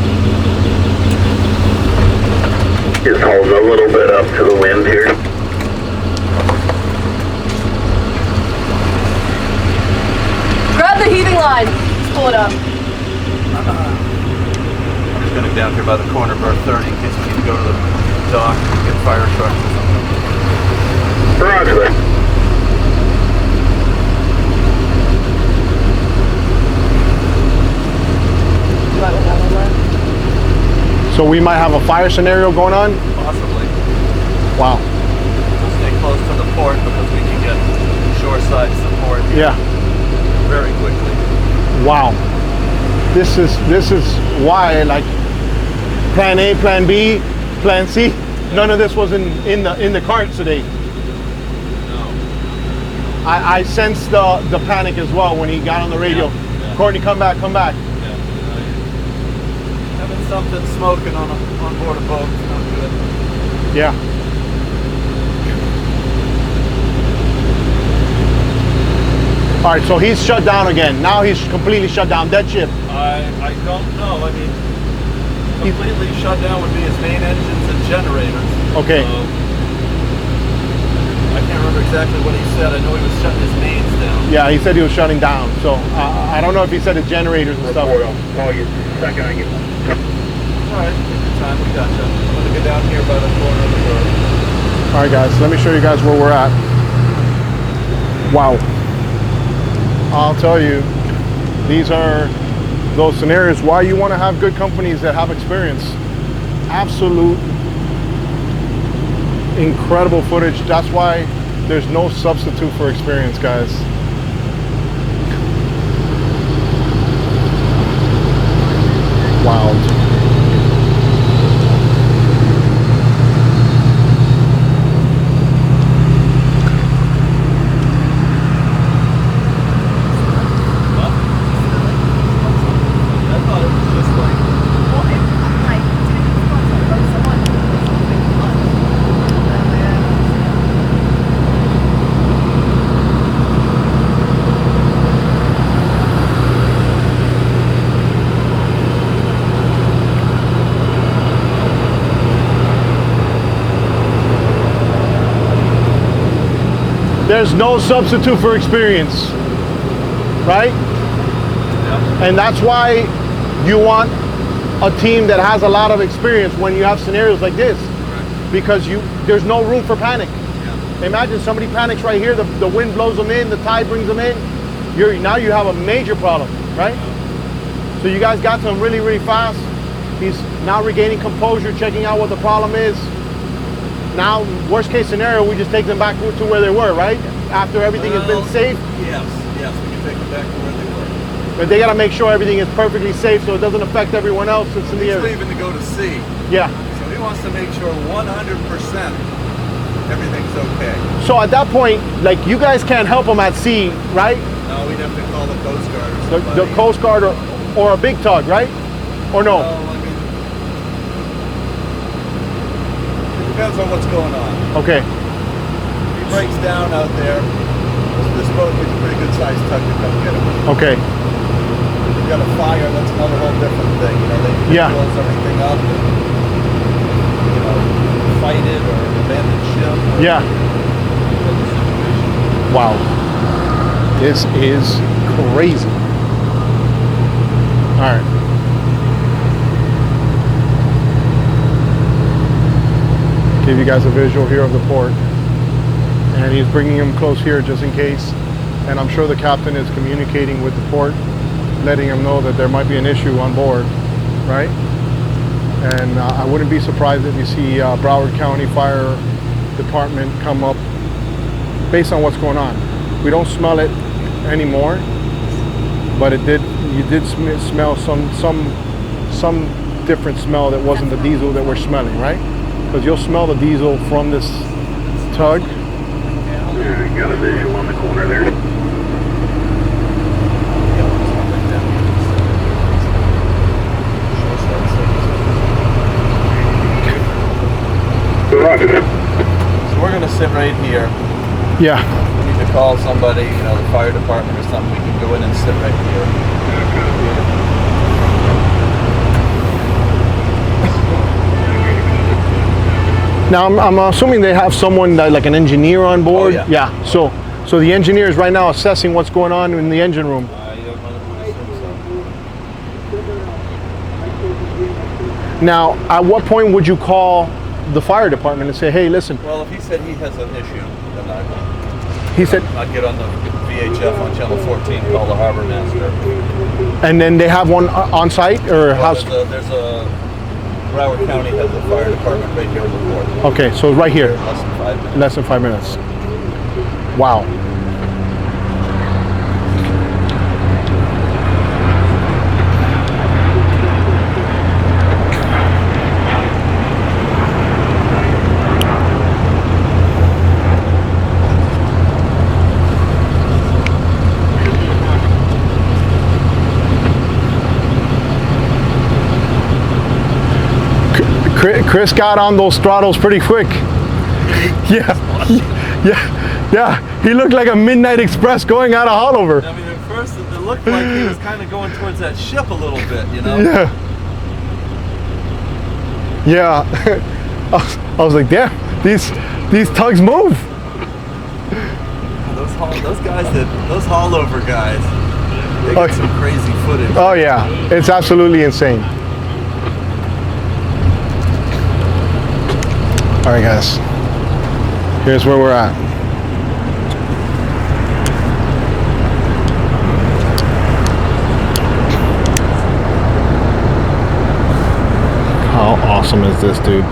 Just holds a little bit up to the wind here. Grab the heaving line. Just pull it up. I'm just gonna down here by the corner of our 30 in case we need to go to the dock and get fire trucks or something. Roger that. You might want that one left. So we might have a fire scenario going on? Possibly. Wow. We'll stay close to the port because we can get shoreside support Yeah. very quickly. Wow. This is why, like, plan A, plan B, plan C, none of this was in the cards today. No. I sensed the panic as well when he got on the radio. Yeah. Courtney, come back, come back. Yeah. Having something smoking on board a boat is not good. Yeah. All right, so he's shut down again. Now he's completely shut down. Dead ship. I don't know. I mean, completely shut down would be his main engines and generators. Okay. I can't remember exactly what he said. I know he was shutting his mains down. Yeah, he said he was shutting down. So I don't know if he said the generators and stuff. I'll call you second I get one. All right, take your time. We got you. I'm going to go down here by the corner of the road. All right, guys, let me show you guys where we're at. Wow. I'll tell you, these are those scenarios why you want to have good companies that have experience. Absolute incredible footage. That's why there's no substitute for experience, guys. Wild. There's no substitute for experience, right? Yeah. And that's why you want a team that has a lot of experience when you have scenarios like this, because there's no room for panic. Yeah. Imagine somebody panics right here, the wind blows them in, the tide brings them in. Now you have a major problem, right? So you guys got to him really, really fast. He's now regaining composure, checking out what the problem is. Now, worst case scenario, we just take them back to where they were, right? After everything has been safe. Yes, we can take them back to where they were. But they got to make sure everything is perfectly safe so it doesn't affect everyone else that's in the He's area. leaving to go to sea. Yeah. So he wants to make sure 100% everything's okay. So at that point, like, you guys can't help them at sea, right? No, we'd have to call the Coast Guard or somebody. The Coast Guard or a big tug, right? Or no? No, I mean, it depends on what's going on. Okay. If he breaks down out there, this boat needs a pretty good sized tug to come get him. Okay. If you got a fire, that's another whole different thing. You know, they Yeah. close everything up and, you know, fight it or abandon ship. Yeah. Wow. This is crazy. All right. Give you guys a visual here of the port. And he's bringing them close here just in case. And I'm sure the captain is communicating with the port, letting them know that there might be an issue on board, right? And I wouldn't be surprised if you see Broward County Fire Department come up based on what's going on. We don't smell it anymore, but you did smell some different smell that wasn't the diesel that we're smelling, right? Because you'll smell the diesel from this tug. Yeah, got a visual on the corner there. Roger. So we're gonna sit right here. Yeah. We need to call somebody, you know, the fire department or something. We can go in and sit right here. Now I'm assuming they have someone like an engineer on board. Oh, yeah. So the engineer is right now assessing what's going on in the engine room. You don't know the so. Now, at what point would you call the fire department and say, hey, listen? Well, if he said he has an issue, then He said, I'd get on the VHF on channel 14, call the harbor master. and then they have one on site or Well, house? there's a Broward County has a fire department right here in the port. Okay, so right here, Less than 5 minutes. less than 5 minutes. Wow. Chris got on those throttles pretty quick. Yeah. He looked like a Midnight Express going out of Haulover. I mean, at first it looked like he was kind of going towards that ship a little bit, you know? Yeah. I was like, damn, these tugs move. Those guys those haulover guys, they got some crazy footage. Oh yeah, it's absolutely insane. All right, guys, here's where we're at. awesome is this, dude?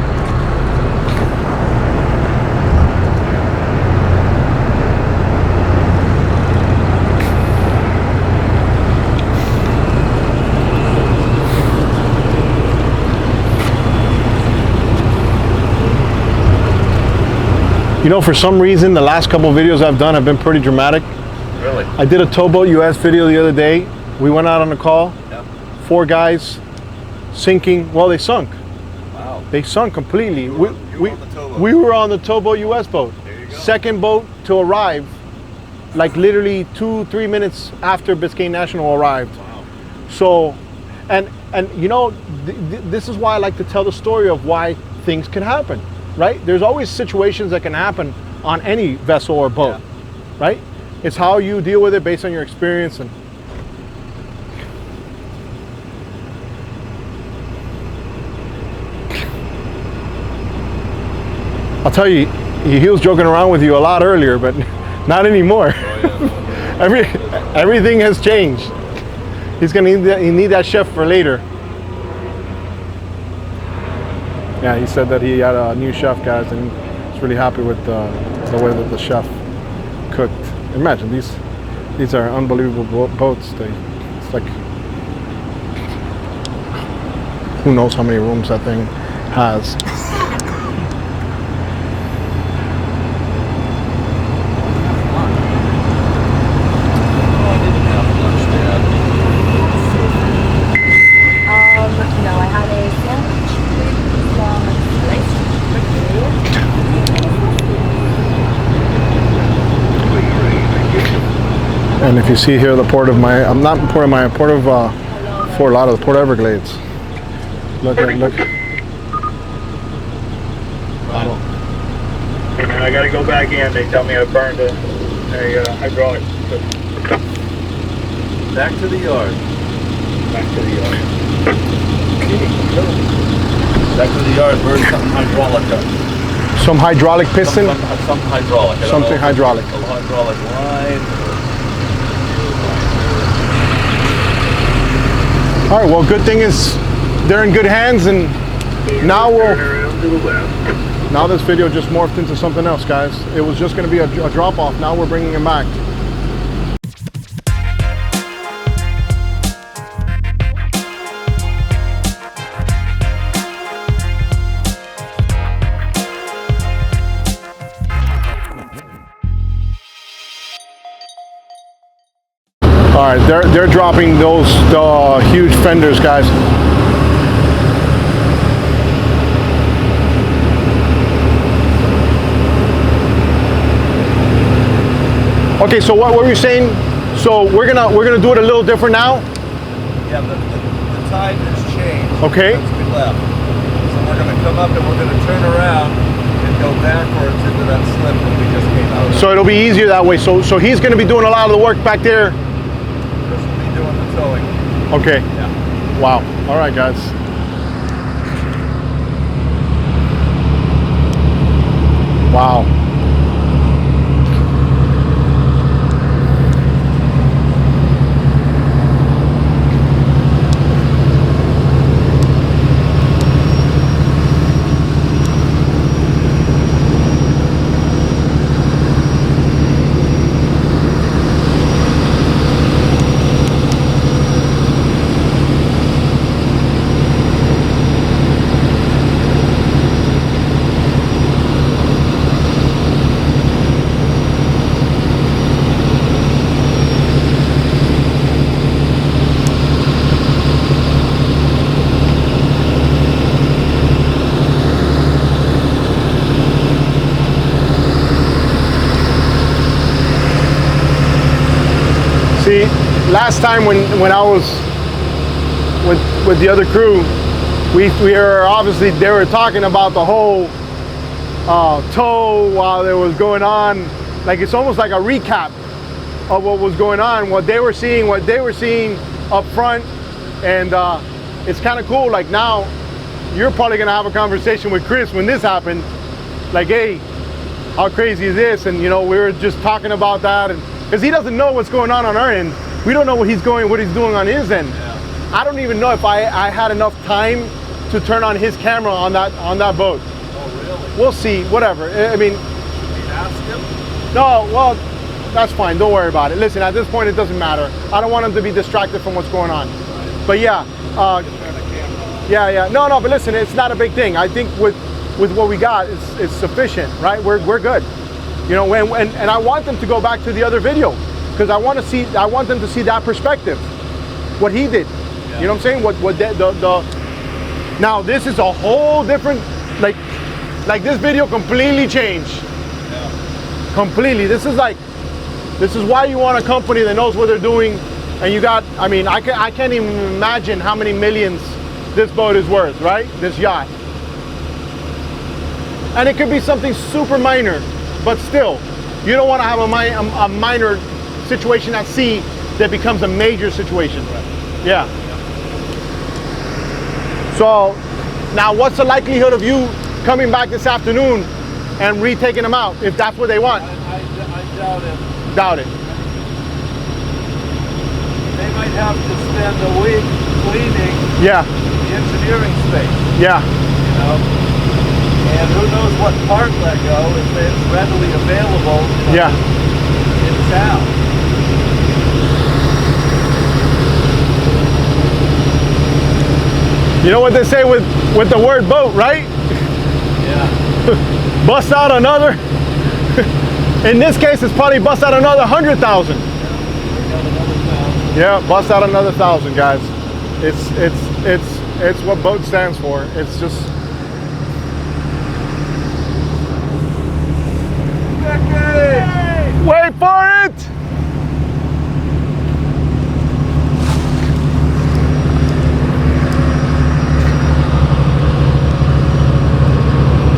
You know, for some reason, the last couple of videos I've done have been pretty dramatic. Really? I did a Towboat US video the other day. We went out on a call. Yep. 4 guys sinking. Well, they sunk. Wow. They sunk completely. You were on the towboat. We were on the Towboat US boat. There you go. Second boat to arrive, like literally 2-3 minutes after Biscayne National arrived. Wow. So, and you know, this is why I like to tell the story of why things can happen, right? There's always situations that can happen on any vessel or boat, right? It's how you deal with it based on your experience. And I'll tell you, he was joking around with you a lot earlier, but not anymore. Oh, yeah. Everything has changed. He's gonna need that chef for later. Yeah, he said that he had a new chef, guys, and he's really happy with the way that the chef cooked. Imagine, these are unbelievable boats. It's like, who knows how many rooms that thing has. No, I had a sandwich with some sliced And if you see here the port of port of Fort Lauderdale, Port Everglades. Look. I gotta go back in. They tell me I burned a hydraulic. Back to the yard. Back to the yard. Back to the yard, burn something hydraulic up. Some hydraulic piston. Some hydraulic. I don't Something know if hydraulic. it's a hydraulic line. All right. Well, good thing is they're in good hands, and now Turn around to the left. now this video just morphed into something else, guys. It was just going to be a drop off. Now we're bringing him back. All right, they're dropping those huge fenders, guys. Okay, so what were you saying? So we're gonna do it a little different now. Yeah, the tide has changed. Okay. Since we left. So we're going to come up and we're going to turn around and go backwards into that slip that we just came out of. So it'll be easier that way. So he's gonna be doing a lot of the work back there. Chris will be doing the towing. Okay. Yeah. Wow. All right, guys. Wow. See, last time when I was with the other crew, we were obviously, they were talking about the whole tow while it was going on. Like, it's almost like a recap of what was going on, what they were seeing up front. And it's kind of cool. Like, now you're probably gonna have a conversation with Chris when this happened. Like, hey, how crazy is this? And you know, we were just talking about that, and because he doesn't know what's going on our end. We don't know what he's doing on his end. Yeah. I don't even know if I had enough time to turn on his camera on that boat. Oh, really? We'll see. Whatever. I mean, Should we ask him? no. Well, that's fine. Don't worry about it. Listen, at this point, it doesn't matter. I don't want him to be distracted from what's going on. But yeah. Turn the camera on. Yeah. No. But listen, it's not a big thing. I think with what we got, it's sufficient, right? We're good. You know, and I want them to go back to the other video because I want them to see that perspective, what he did. Yeah. You know what I'm saying? What the now this is a whole different, like this video completely changed. Yeah. Completely. This is why you want a company that knows what they're doing, and you got. I mean, I can't even imagine how many millions this boat is worth, right? This yacht. And it could be something super minor, but still, you don't want to have a minor situation at sea that becomes a major situation. Right. Yeah. So now what's the likelihood of you coming back this afternoon and retaking them out if that's what they want? I doubt it. Doubt it. They might have to spend a week cleaning Yeah. the engineering space. Yeah. You know? And who knows what part Lego is readily available Yeah. in town. You know what they say with the word boat, right? Yeah. Bust out another. In this case, it's probably bust out another 100,000. Yeah, bust out another 1,000, guys. It's what boat stands for. It's just. Wait for it!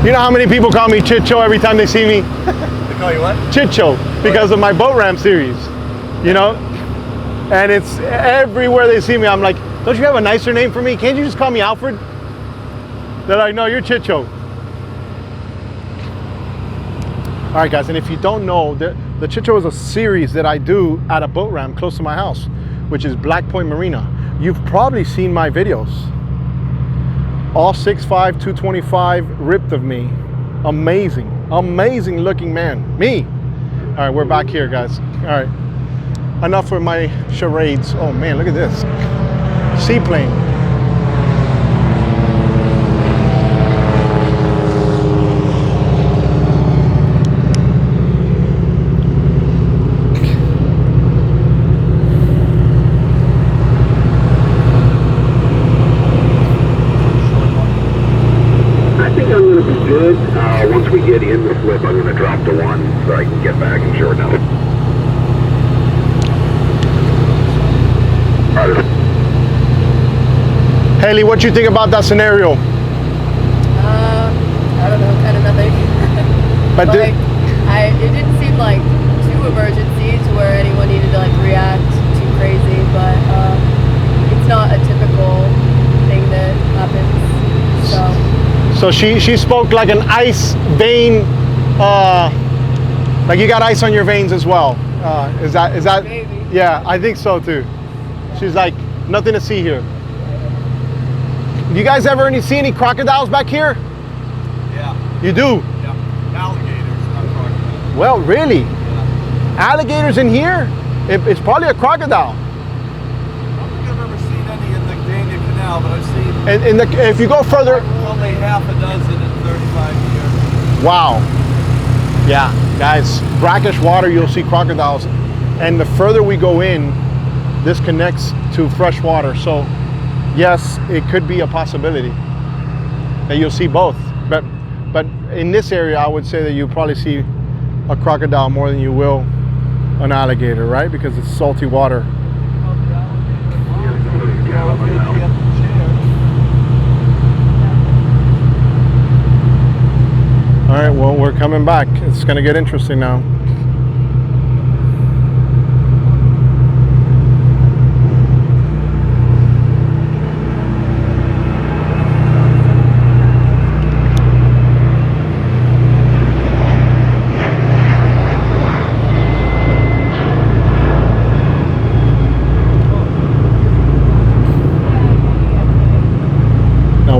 You know how many people call me Chicho every time they see me? They call you what? Chicho, because of my boat ram series, you know? And it's everywhere they see me, I'm like, don't you have a nicer name for me? Can't you just call me Alfred? They're like, no, you're Chicho. All right, guys, and if you don't know, the Chicho is a series that I do at a boat ramp close to my house, which is Black Point Marina. You've probably seen my videos. All 6'5", 225 ripped of me. Amazing, amazing looking man. Me. All right, we're back here, guys. All right, enough with my charades. Oh man, look at this. Seaplane. Good. Once we get in the flip, I'm going to drop to 1 so I can get back and shorten up. Haley, what you think about that scenario? I don't know, kind of nothing. But like, it didn't seem like too emergency to where anyone needed to like react too crazy, but it's not a typical thing that happens. So she spoke like an ice vein, like you got ice on your veins as well. Is that? Maybe. Yeah, I think so too. She's like, nothing to see here. You guys ever see any crocodiles back here? Yeah. You do? Yeah. Alligators, not crocodiles. Well, really? Yeah. Alligators in here? It's probably a crocodile. I don't think I've ever seen any in the Dania Canal, but I've seen And if you go further, only half a dozen in 35 years. wow. Yeah, guys, brackish water, you'll see crocodiles. And the further we go in, this connects to fresh water. So yes, it could be a possibility that you'll see both. But in this area, I would say that you'll probably see a crocodile more than you will an alligator, right? Because it's salty water. All right, well, we're coming back. It's gonna get interesting now.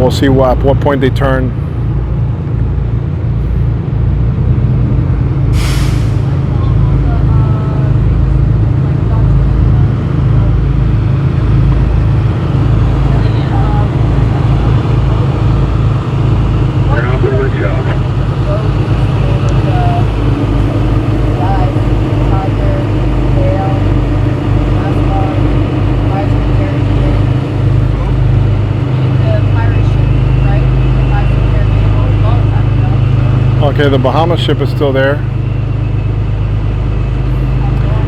we'll see at what point they turn. Okay, the Bahamas ship is still there.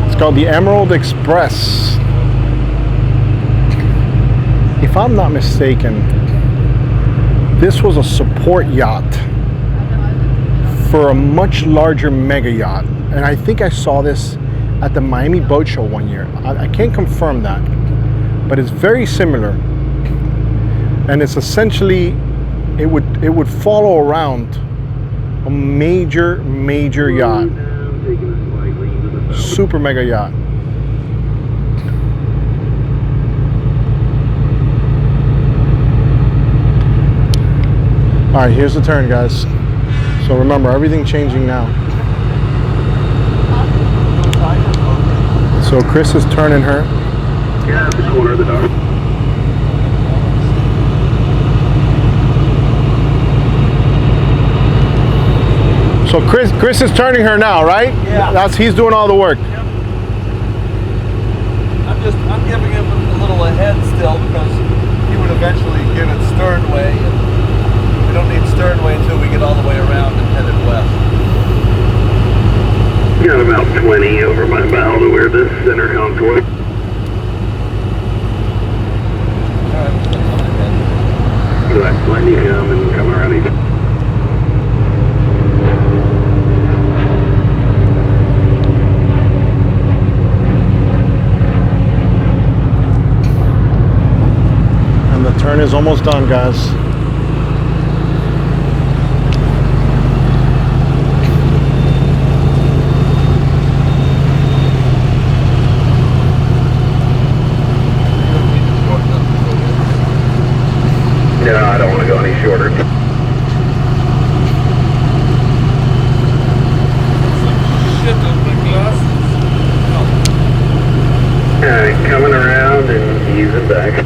It's called the Emerald Express. If I'm not mistaken, this was a support yacht for a much larger mega yacht. And I think I saw this at the Miami Boat Show one year. I can't confirm that, but it's very similar. And it's essentially, it would follow around a major yacht. Super mega yacht. All right, here's the turn, guys. So remember, everything changing now. So Chris is turning her. Yeah, at the corner of the dock. So Chris is turning her now, right? Yeah. He's doing all the work. Yep. I'm giving him a little ahead still because he would eventually give it sternway. We don't need sternway until we get all the way around and headed west. Got about 20 over my bow to where this center contour. Alright, that's on ahead. So that's letting you come and come around each. And the turn is almost done, guys. No, I don't want to go any shorter. Alright, coming around and easing back.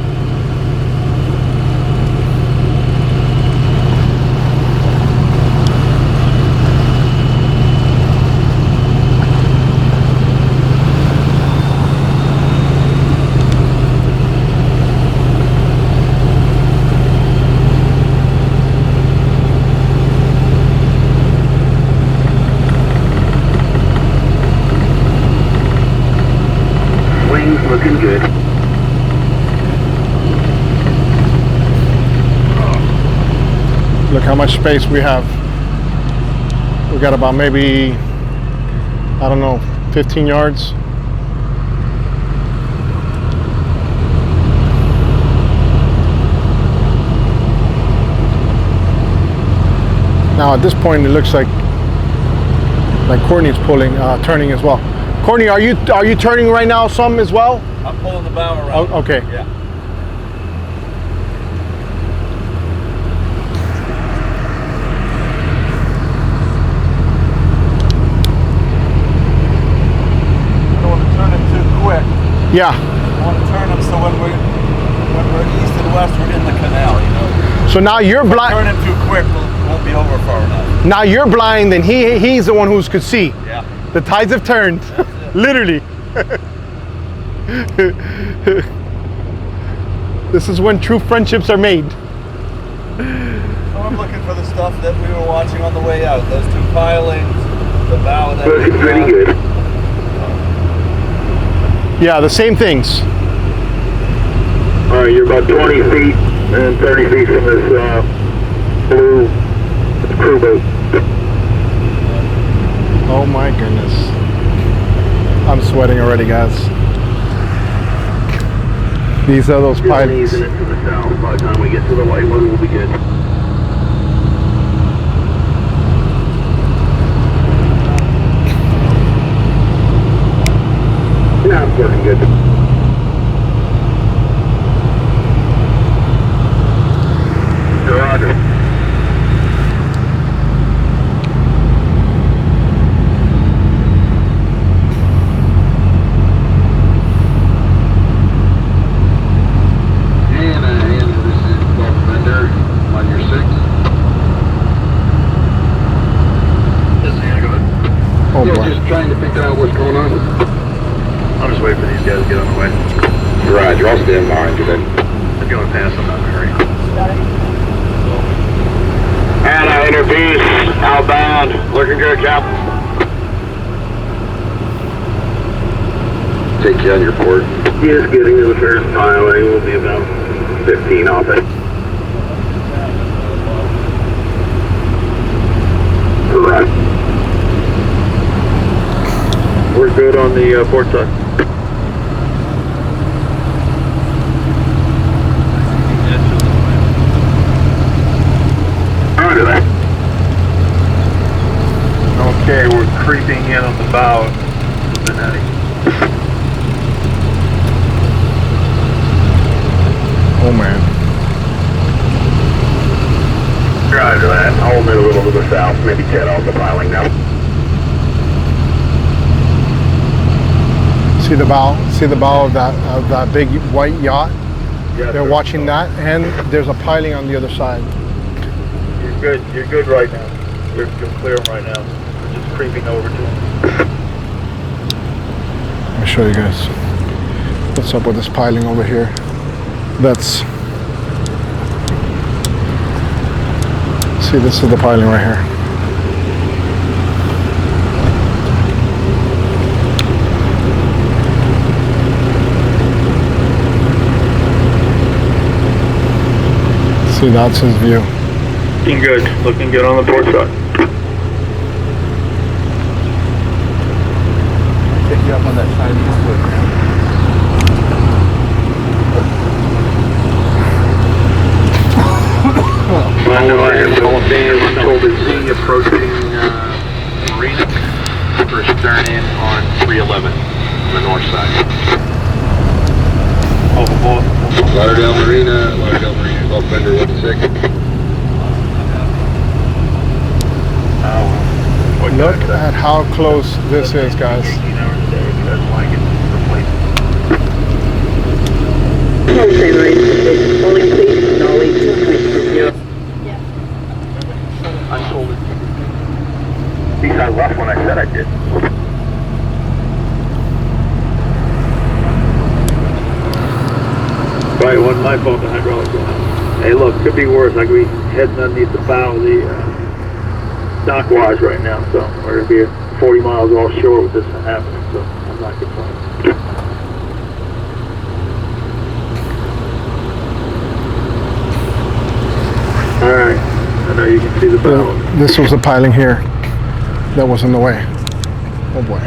Looking good. Look how much space we have. We got about maybe, I don't know, 15 yards. Now at this point it looks like Courtney's turning as well. Courtney, are you turning right now some as well? I'm pulling the bow around. Oh, okay. Yeah. I don't want to turn it too quick. Yeah. I want to turn them so when we're east and west, we're in the canal, you know. So now you're blind. Turn it too quick, we won't be over far enough. Now you're blind, and he's the one who could see. Yeah. The tides have turned, literally. This is when true friendships are made. So I'm looking for the stuff that we were watching on the way out. Those two pilings, the bow that Looking pretty good. Yeah, the same things. Alright, you're about 20 feet and 30 feet from this blue crew boat. Oh my goodness. I'm sweating already, guys. These are those Still pilots. easing it to the south. By the time we get to the white one, we'll be good. Yeah, it's working good. Oh Still boy. just trying to figure out what's going on. I'll just wait for these guys to get on the way. Roger, I'll stand behind you then. If you want to pass, I'm not in a hurry. Got it. And inner beast, outbound. Looking good, Cap. Take you on your port. Just getting to the first piling. We'll be about 15 off it. Right. We're good on the port side. Roger that. Okay, we're creeping in on the bow of the netting. Oh man. Roger that. Holding it a little to the south, maybe 10 off the piling now. See the bow? See the bow of that big white yacht? Yes, They're sir. watching that, and there's a piling on the other side. You're good right now. You're clear right now. We're just creeping over to them. Let me show you guys what's up with this piling over here. That's, see, this is the piling right here. See, that's his view. Looking good. Looking good on the port side. Pick you up on that Chinese foot. I know I have all days told to see approaching Marina for a stern in on 311 on the north side. Overboard. Lauderdale Marina, Gulf Bender 16. Look at how close this is, guys. 18 hours a day. He doesn't like it. Replace it. Only please, Nolly, 2.0. I sold it. At least I left when I said I did. Right, it wasn't my fault the hydraulics went out. Hey, look, could be worse. I could be heading underneath the bow of the dock wise right now, so we're going to be 40 miles offshore with this happening, so I'm not complaining. All right, I know you can see the bow. This was the piling here that was in the way. Oh boy.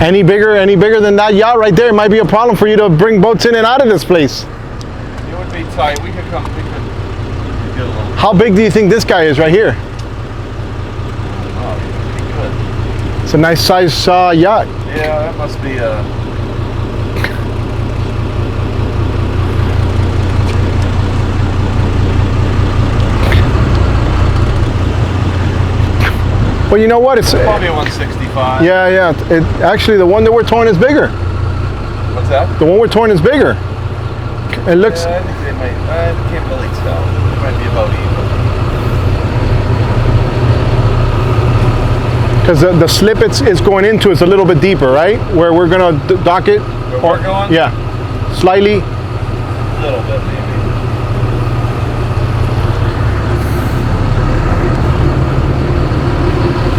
Any bigger than that yacht right there, it might be a problem for you to bring boats in and out of this place. It would be tight. We could come. We could get a little. How big do you think this guy is right here? Oh, pretty good. It's a nice size yacht. Yeah, that must be a. Well, you know what? It's Probably a 165. yeah. It actually, the one that we're towing is bigger. What's that? The one we're towing is bigger. It looks. Yeah, I think they might. I can't really tell. It might be about even. Because the slip it's going into is a little bit deeper, right? Where we're gonna dock it. Where we're going? Yeah, slightly. A little bit, maybe.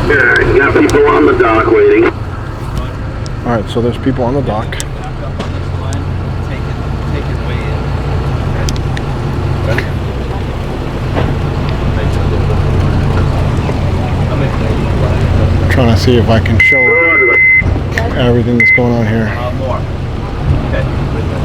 Alright, you got people on the dock waiting. All right, so there's people on the dock. Back up on this line. Take it way in. Okay. Ready? Make it a little bit. I'm in. Trying to see if I can show everything that's going on here. More. Okay. With that.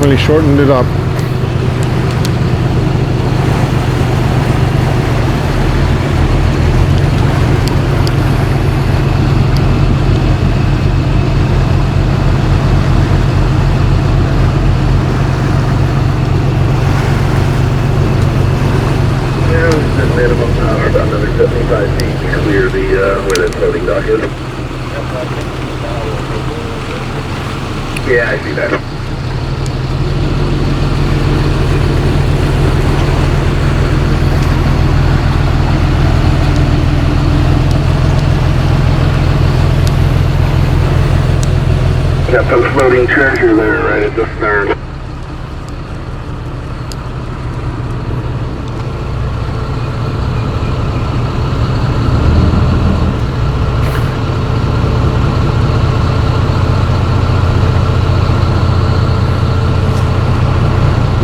definitely shortened it up. Minimum power, about another 75 feet to clear the where that floating dock is. Yeah, I see that. Got some floating treasure there right at the stern.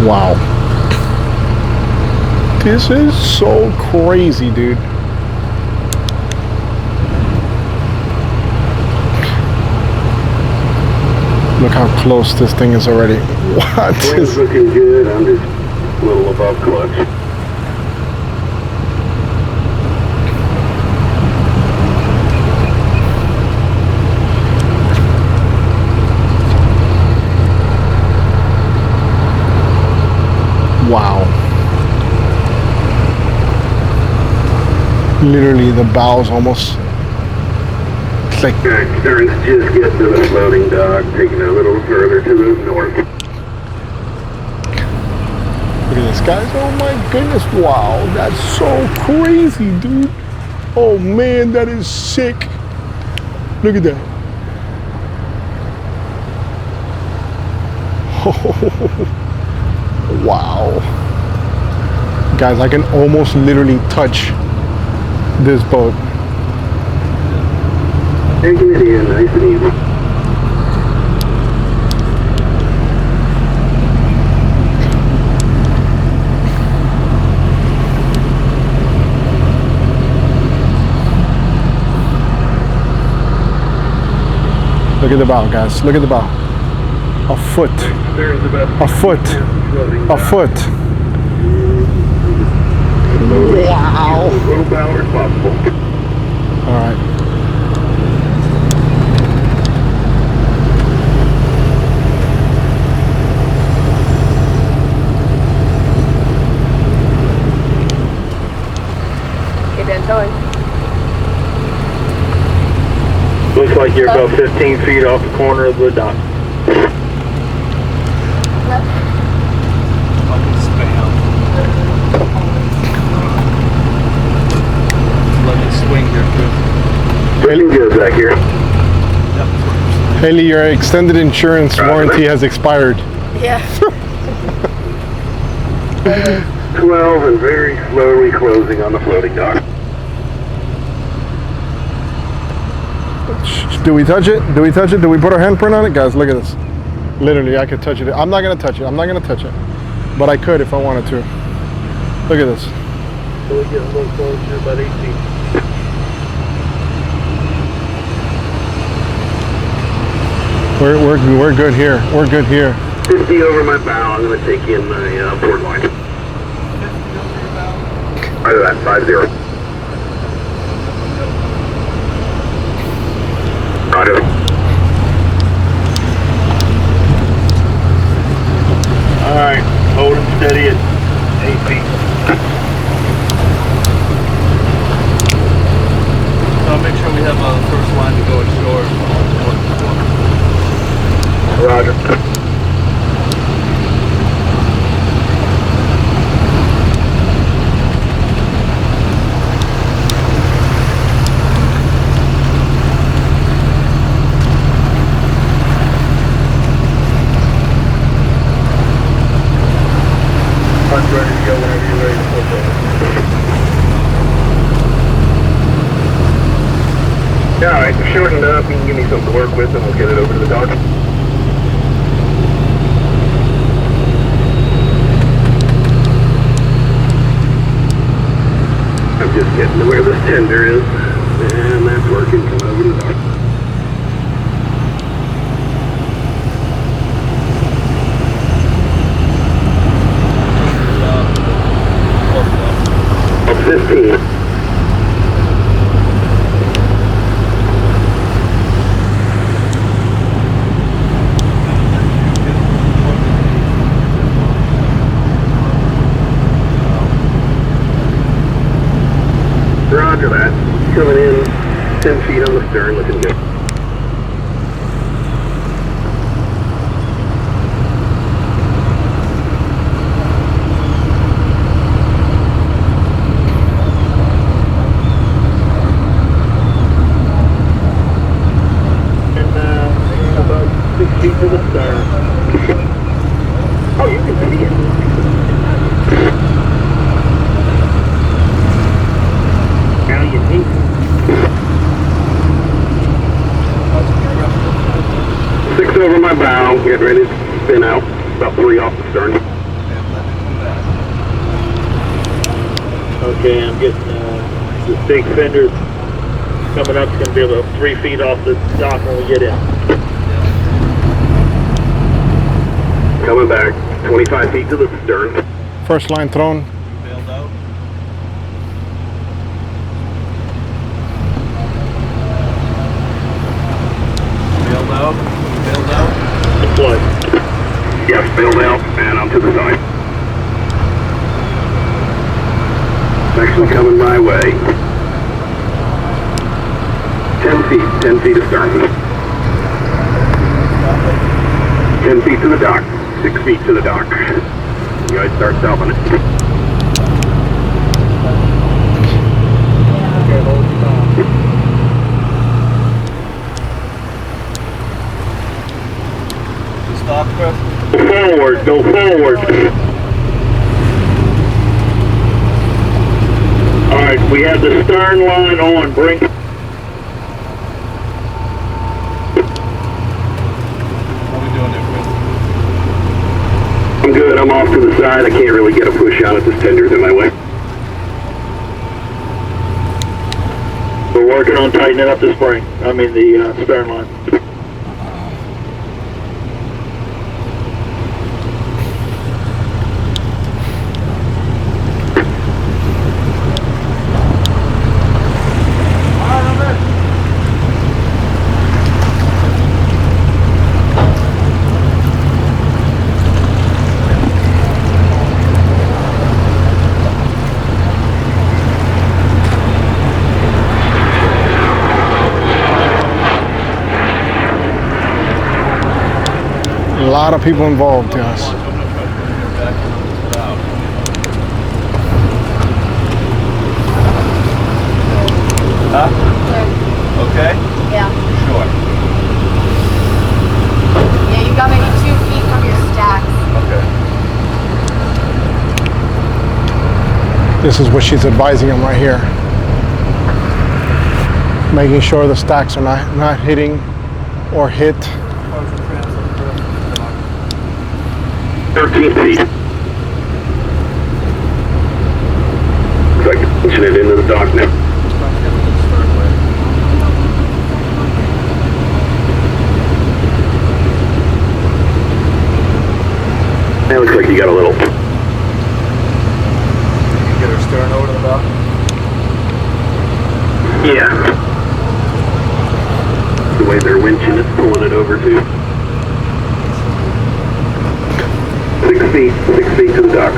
Wow. This is so crazy, dude. Look how close this thing is already. What? Wind's looking good. I'm just a little above clutch. Wow. Literally the bow's almost, it's like, Stern's just getting to the floating dock, taking a little further to the north. look at this, guys. Oh my goodness. Wow. That's so crazy, dude. Oh man, that is sick. Look at that. Wow. Guys, I can almost literally touch this boat. Taking it in, nice and easy. Look at the bow, guys. Look at the bow. A foot. A foot. A foot. Wow. Little power as possible. All right. Keep on towing. Looks like you're about 15 feet off the corner of the dock. Fucking spam. Let me swing here too. Feeling good back here. Haley, your extended insurance warranty has expired. Yeah. 12 and very slowly closing on the floating dock. Do we touch it? Do we touch it? Do we put our handprint on it? Guys, look at this. Literally, I could touch it. I'm not going to touch it. I'm not going to touch it. But I could if I wanted to. Look at this. So we get a little closer, about 18. We're good here. We're good here. 50 over my bow. I'm going to take in my port line. 50 over your bow? Right at that, 50. Roger. Alright, hold it steady at 8 feet. So I'll make sure we have a first line to go ashore. Roger. Ready to go whenever you're ready to flip over. Yeah, alright, shortened up. You can give me something to work with and we'll get it over to the dock. I'm just getting to where this tender is. And that's working. Come over to the dock. coming in 10 feet on the stern, looking good. About 6 feet to the stern. Oh, you can see it. Now you need it. 6 over my bow, getting ready to spin out. About 3 off the stern. Okay, I'm getting the big fenders coming up. It's going to be about 3 feet off the dock when we get in. Coming back 25 feet to the stern. First line thrown. Bailed out. Bailed out. Bailed out. Deploy. Yes, bailed out and I'm to the side. It's actually coming my way. 10 feet astern. 10 feet to the dock, 6 feet to the dock. You guys start stopping it. Okay, hold it down. Stop, Chris. Go forward, go forward. Alright, we have the stern line on, bring. What are we doing there, Chris? I'm good, I'm off to the side. I can't really get a push on it. This tender's in my way. We're working on tightening up the spring. I mean the stern line. A lot of people involved, yes. Huh? Okay? Yeah. Sure. Yeah, you got maybe 2 feet from your stacks. Okay. This is what she's advising him right here. Making sure the stacks are not hitting or hit. 13 feet. Looks like they're pushing it into the dock now. That looks like you got a little. Get her stern over to the dock. Yeah. The way they're winching it, pulling it over too. 6 feet to the dock.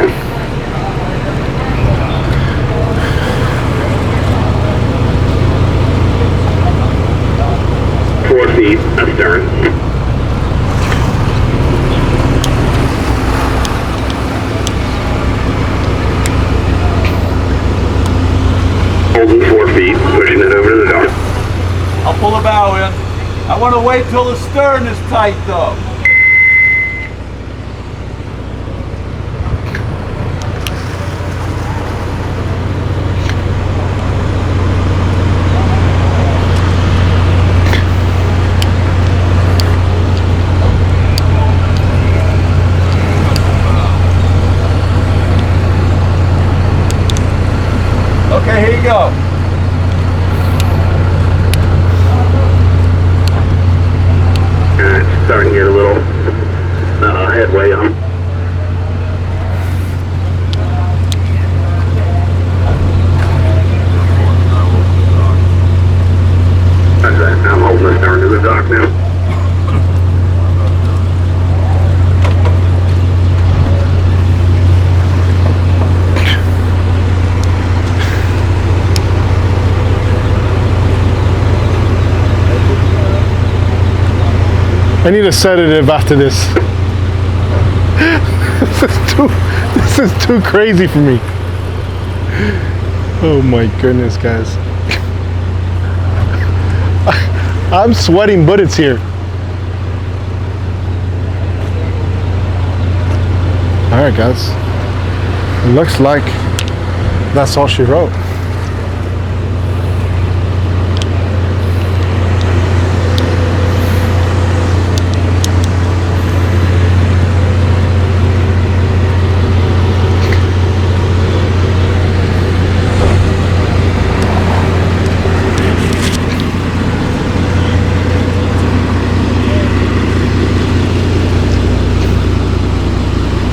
Four feet astern. Holding 4 feet, pushing it over to the dock. I'll pull the bow in. I want to wait till the stern is tight though. Okay, here you go. It's starting to get a little headway on. That's that. I'm holding the stern to the dock now. I need a sedative after this. This is too crazy for me. Oh my goodness, guys. I'm sweating bullets here. All right, guys. It looks like that's all she wrote.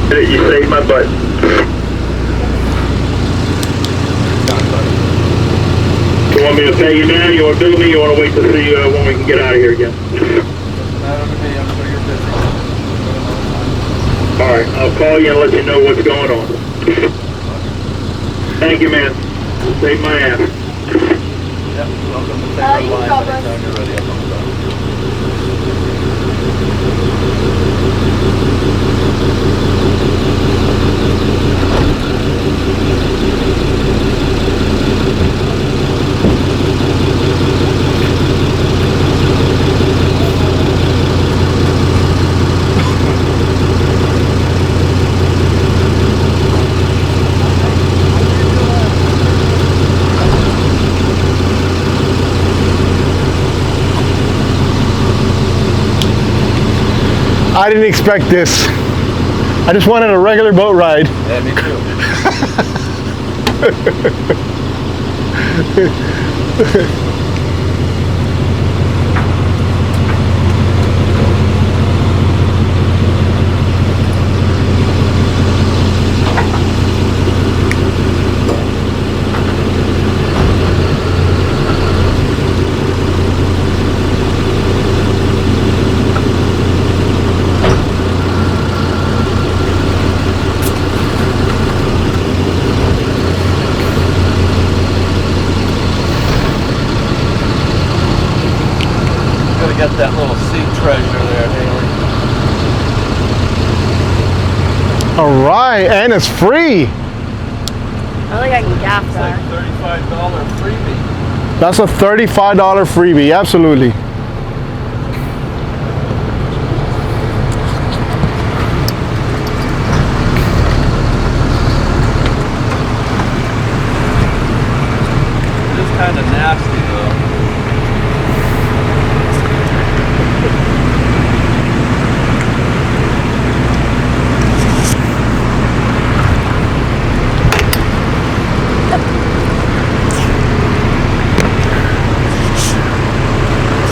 You saved my butt. You want me to pay you now? You want to bill me? You want to wait to see when we can get out of here again? All right, I'll call you and let you know what's going on. Thank you, man. Save my ass. Yep, welcome to take our you line can call us. anytime you're ready. I'll come down. I didn't expect this. I just wanted a regular boat ride. Yeah, me too. Get that little sea treasure there, Haley. All right, and it's free. I don't think I can gaff It's that. like $35 freebie. That's a $35 freebie, absolutely. It is kind of nasty though.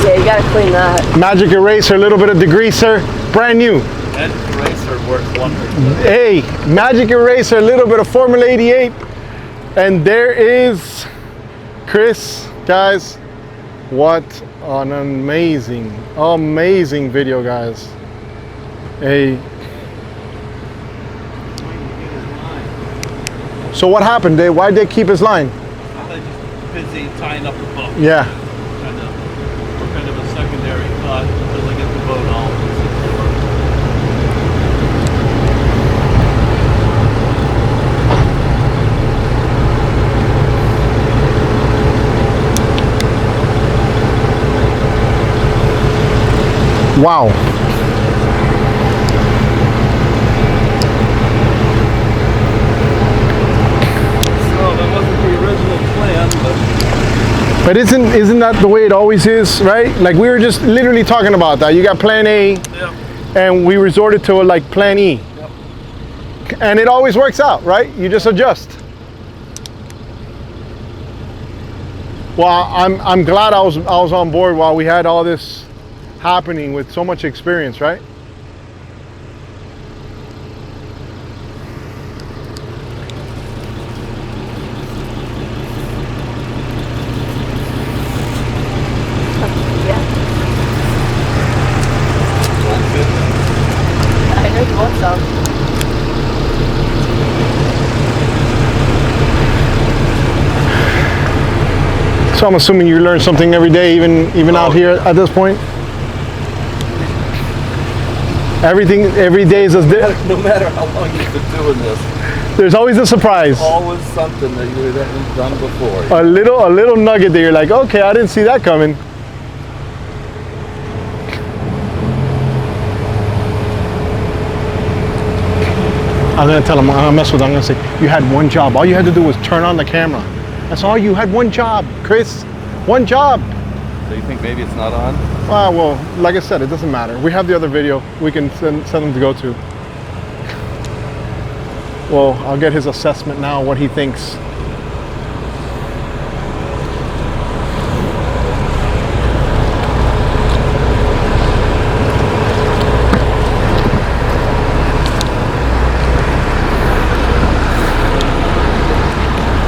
Yeah, you gotta clean that. Magic eraser, a little bit of degreaser, brand new. That eraser works wonders. Hey, magic eraser, a little bit of Formula 88. And there is Chris, guys. What an amazing, amazing video, guys. Hey. So what happened? Why'd they keep his line? I'm just busy tying up the boat. Yeah. Kind of a secondary thought until I get the boat all secure. Wow. So that wasn't the original plan, But isn't that the way it always is, right? Like we were just literally talking about that. You got plan A, yep. and we resorted to like plan E. Yep. And it always works out, right? You just adjust. Well, I'm glad I was on board while we had all this happening with so much experience, right? I know you want some. So I'm assuming you learn something every day, even out here at this point. Every day is a No matter how long you've been doing this, there's always a surprise. always something that you haven't done before. A little nugget that you're like, okay, I didn't see that coming. I'm gonna tell him, I'm gonna mess with him, I'm gonna say, you had one job. All you had to do was turn on the camera. That's all you had, one job, Chris. One job. So you think maybe it's not on? Well, like I said, it doesn't matter. We have the other video we can send them to go to. Well, I'll get his assessment now, what he thinks.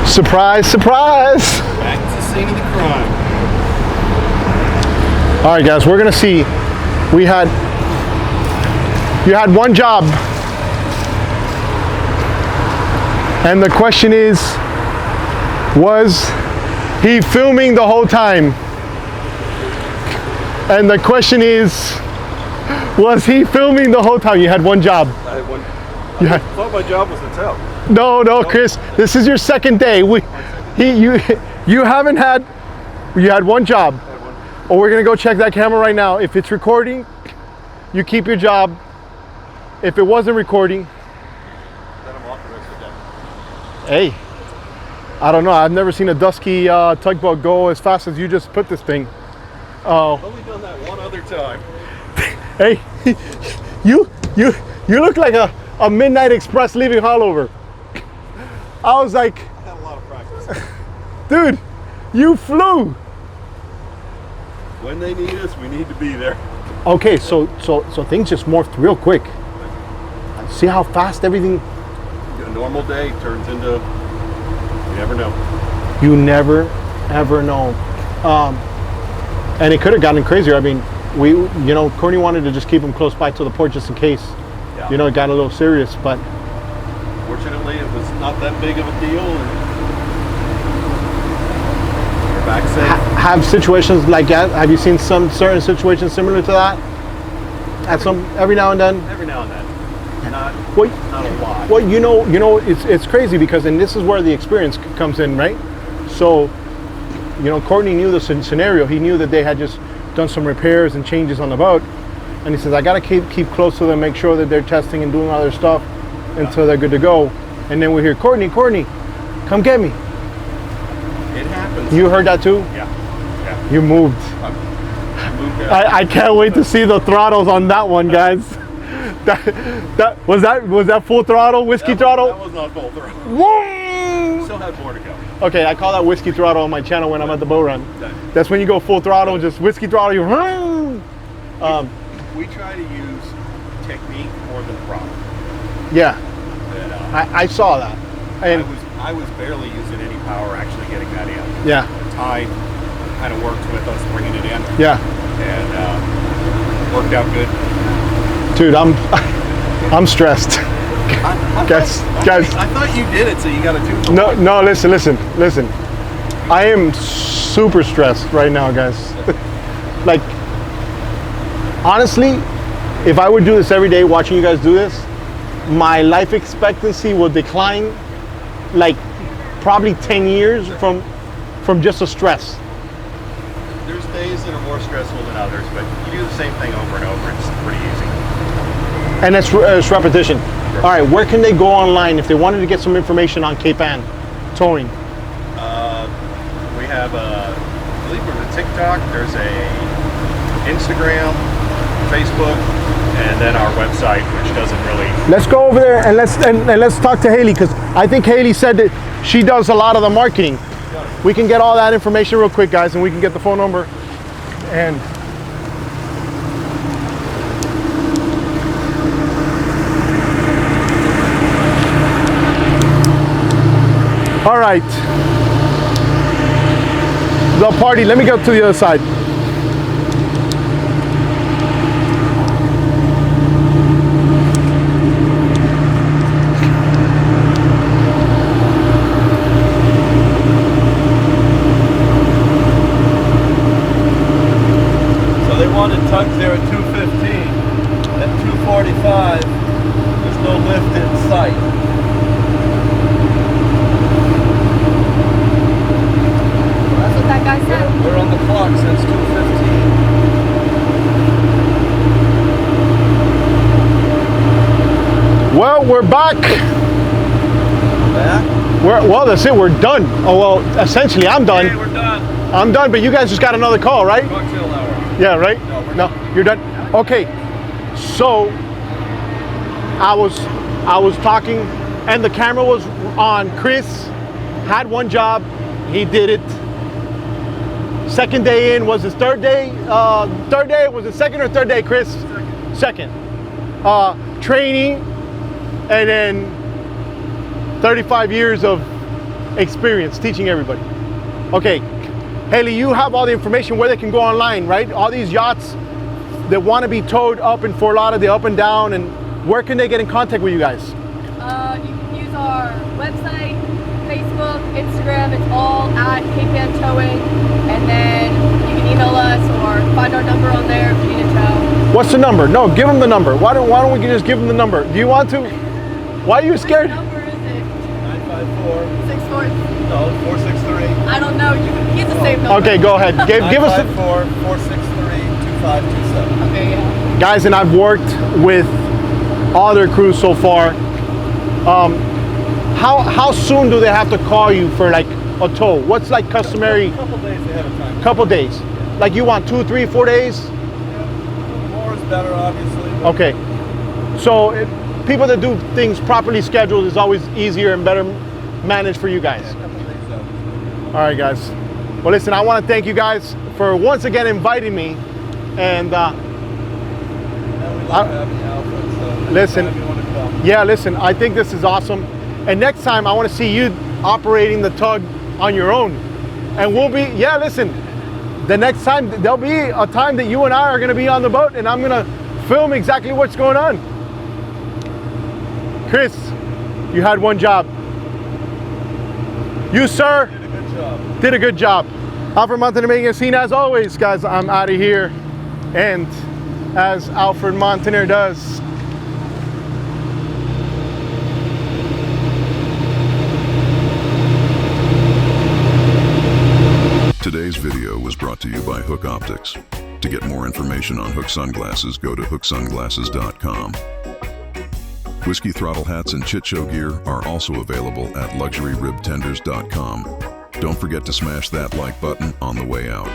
Surprise, surprise! Back to the scene of the crime. All right, guys, we're gonna see. You had one job, and the question is, was he filming the whole time? And the question is, was he filming the whole time? You had one job. I had one. You had, I thought my job was to tell. no, Chris. This is your second day. You haven't had. You had one job. Well, we're gonna go check that camera right now. If it's recording, you keep your job. If it wasn't recording, Then I'm off the rest of the day. hey, I don't know. I've never seen a dusky tugboat go as fast as you just put this thing. I've only done that one other time. Hey, you look like a Midnight Express leaving Hollover. I was like, I had a lot of practice. dude, you flew. When they need us, we need to be there. Okay, so things just morphed real quick. See how fast everything. A normal day turns into, you never know. You never, ever know. And it could have gotten crazier. I mean, Courtney wanted to just keep him close by to the port just in case. Yeah. It got a little serious, but Fortunately, it was not that big of a deal. And we're back safe. have situations like that? Have you seen some certain situations similar to that? Every now and then. Every now and then. Not a lot. Well, it's crazy because, and this is where the experience comes in, right? So, Courtney knew the scenario. He knew that they had just done some repairs and changes on the boat, and he says, I gotta keep close to them, make sure that they're testing and doing all their stuff until they're good to go. And then we hear, Courtney, come get me. It happens. You heard that too? Yeah. You moved. I moved out. I can't wait to see the throttles on that one, guys. Was that full throttle, whiskey throttle? That was not full throttle. Whoa! Still had more to go. Okay, I call that whiskey throttle on my channel when I'm at the boat run. That's when you go full throttle, just whiskey throttle. You. We try to use technique more than throttle. Yeah, And, I saw that, and I was barely using any power actually getting that in. yeah, The tide kind of worked with us bringing it in, yeah, and worked out good. dude, I'm stressed. Guys, I thought you did it, so you got to do. no, listen. I am super stressed right now, guys. Like, honestly, if I would do this every day, watching you guys do this, my life expectancy will decline like probably 10 years from just the stress. There's days that are more stressful than others, but you do the same thing over and over. It's pretty easy. And it's repetition. All right, where can they go online if they wanted to get some information on Cape Ann towing? We have I believe there's a TikTok, there's a Instagram, Facebook, and then our website, which doesn't really. Let's go over there and let's talk to Haley, because I think Haley said that she does a lot of the marketing. We can get all that information real quick, guys, and we can get the phone number. And all right, the party. Let me go to the other side. So they wanted tugs there at 215. At 240 6:45. There's no lift in sight. That's what that guy said. We're on the clock since 2:15. Well, we're back. Back? Well, that's it. We're done. Oh, well, essentially, I'm done. Okay, we're done. I'm done, but you guys just got another call, right? Cocktail hour. Yeah, right? No, we're No, done. you're done. Okay. So I was talking, and the camera was on. Chris had one job. He did it. Second day in was his third day. Third day was the second or third day, Chris? Second. Training, and then 35 years of experience teaching everybody. Okay, Haley, you have all the information where they can go online, right? All these yachts that want to be towed up in Fort Lauderdale, up and down, and where can they get in contact with you guys? You can use our website, Facebook, Instagram. It's all at Cape Ann Towing, and then you can email us or find our number on there if you need a tow. What's the number? No, give them the number. Why don't we just give them the number? Do you want to? Why are you scared? What number is it? 954. 64. No, 463. I don't know. He's the same number. Okay, go ahead. Give us the 954-463-2527. Okay, yeah. guys, and I've worked with all their crews so far. How soon do they have to call you for like a tow? What's like customary? A couple days ahead of time. Couple days. Like you want 2, 3, 4 days? Yeah, more is better, obviously. but- Okay. So people that do things properly scheduled is always easier and better managed for you guys. Yeah, a couple days out. All right, guys. Well, listen, I want to thank you guys for once again inviting me. And And we love having you, Alfred. So Listen. anytime you want to come. yeah, listen, I think this is awesome. And next time I want to see you operating the tug on your own. And we'll be, yeah, listen, the next time, there'll be a time that you and I are going to be on the boat and I'm going to film exactly what's going on. Chris, you had one job. You, sir, Did a good job. did a good job. Alfred Montaner making a scene. As always, guys, I'm out of here. And as Alfred Montaner does, Today's video was brought to you by Hook Optics. To get more information on Hook sunglasses, go to hooksunglasses.com. Whiskey throttle hats and Chit Show gear are also available at luxuryribtenders.com. Don't forget to smash that like button on the way out.